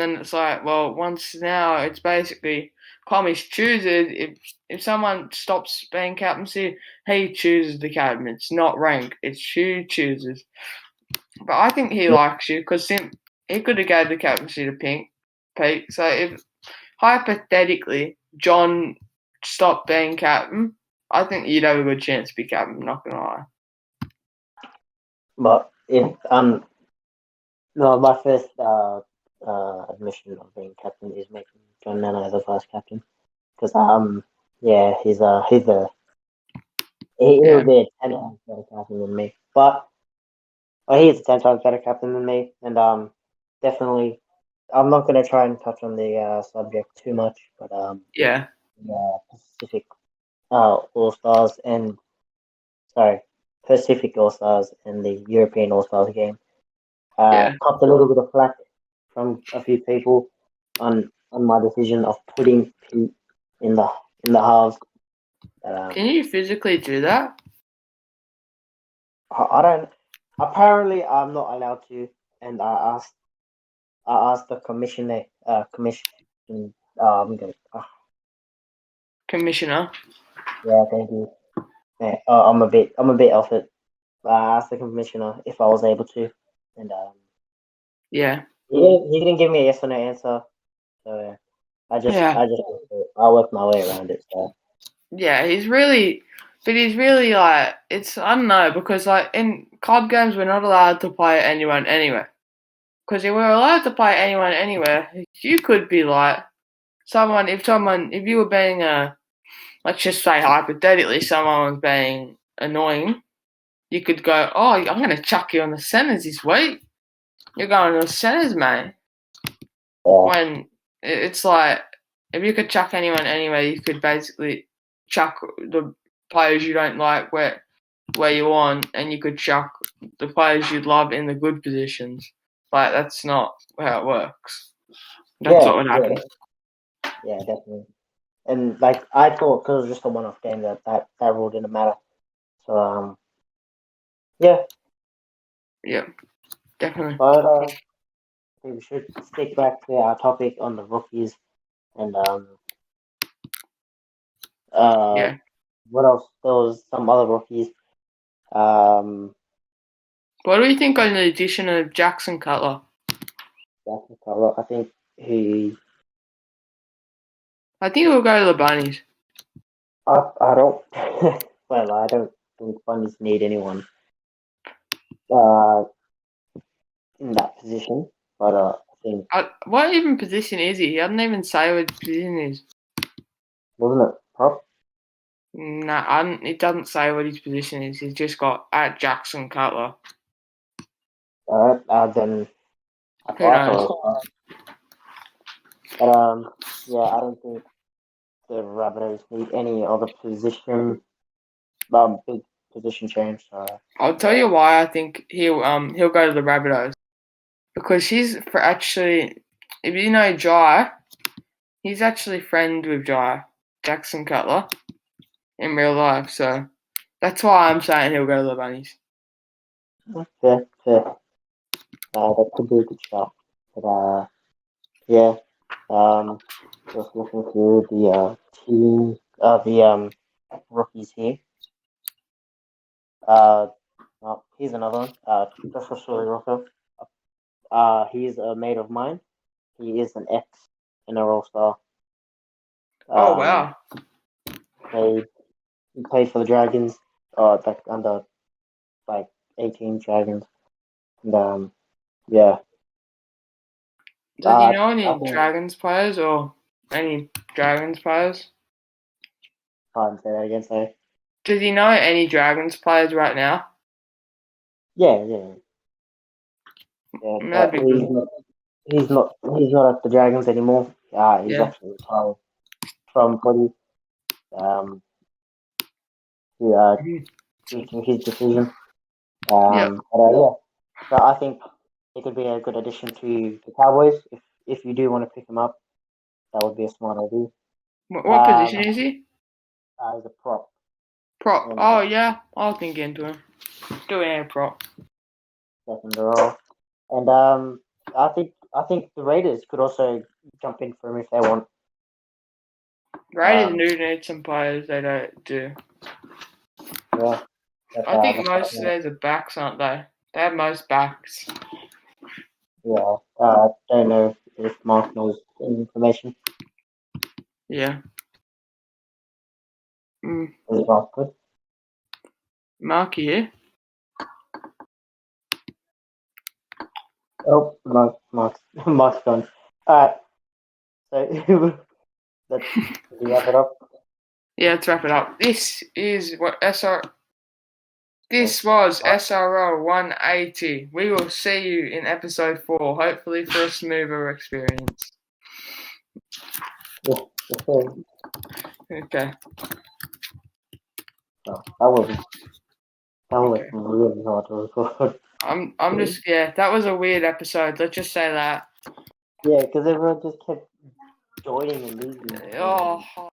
then it's like, well, once now it's basically Commies chooses if someone stops being captaincy, he chooses the captain. It's not rank. It's who chooses. But I think he likes you because he could have gave the captaincy to Pete. So if hypothetically John stopped being captain, I think you'd have a good chance to be captain. Not gonna lie. But if no, my first admission of being captain is making John Nana the vice captain because yeah he'll be a 10 times better captain than me. But he is a 10 times better captain than me, and definitely I'm not going to try and touch on the subject too much, but Yeah. Pacific All Stars and Pacific All Stars and the European All Stars game. Copped a little bit of flack from a few people on my decision of putting Pete in the halves. Can you physically do that? I don't. Apparently, I'm not allowed to, and I asked the commissioner. Commissioner. Yeah, thank you. Yeah, I'm a bit off it. I asked the commissioner if I was able to, and yeah, he didn't give me a yes or no answer. So I worked my way around it. So yeah, he's really like it's I don't know because like in club games we're not allowed to play anyone anywhere. Because if we're allowed to play anyone anywhere, you could be like if you were being let's just say hypothetically someone was being annoying, you could go, oh, I'm going to chuck you on the centres this week. You're going to the centres, mate. When it's like, if you could chuck anyone anywhere, you could basically chuck the players you don't like where you want, and you could chuck the players you love in the good positions. Like, that's not how it works. That's what would happen. Yeah, definitely. And like I thought, because it was just a one-off game, that rule didn't matter. So yeah, definitely. But we should stick back to our topic on the rookies and what else? There was some other rookies. What do you think on the addition of Jackson Cutler? Jackson Cutler, I think he'll go to the Bunnies. I don't. Well, I don't think Bunnies need anyone in that position. But I think. What even position is he? He doesn't even say what his position is. Wasn't it prop? No, it doesn't say what his position is. He's just got at Jackson Cutler. Then who knows? But yeah, I don't think the Rabbitohs need any other position, big position change. So I'll tell you why I think he'll go to the Rabbitohs. Because he's actually, if you know Jai, he's actually friend with Jai, Jackson Cutler, in real life. So that's why I'm saying he'll go to the Bunnies. Fair. That could be a good shot. But yeah. Just looking through the team, the rookies here. Here's another one. Joshua Suli-Rocco. He is a mate of mine. He is an ex-NRL star. Oh wow! He played for the Dragons. Back under like 18 Dragons. And yeah. Does he know any Dragons players or any Dragons players? Pardon, say that again, sorry. Does he know any Dragons players right now? Yeah. That'd be good. He's not at the Dragons anymore. He's actually retired from footy. Making his decision. But so I think he could be a good addition to the Cowboys. If you do want to pick him up, that would be a smart idea. What position is he? He's a prop. Prop. Oh yeah, I'll think into him. Doing a prop. Second row. And I think the Raiders could also jump in for him if they want. Raiders do need some players. They don't do. Yeah. I think most of theirs are backs, aren't they? They have most backs. Yeah. I don't know if Mark knows any information. Yeah. Is Mark good? Mark here. Oh, Mark's gone. Alright. So let's wrap it up. Yeah, let's wrap it up. This was SRL 180. We will see you in episode 4, hopefully for a smoother experience. Yeah, Okay. Oh, that was really hard to record. That was a weird episode. Let's just say that. Yeah, because everyone just kept joining and leaving. Oh.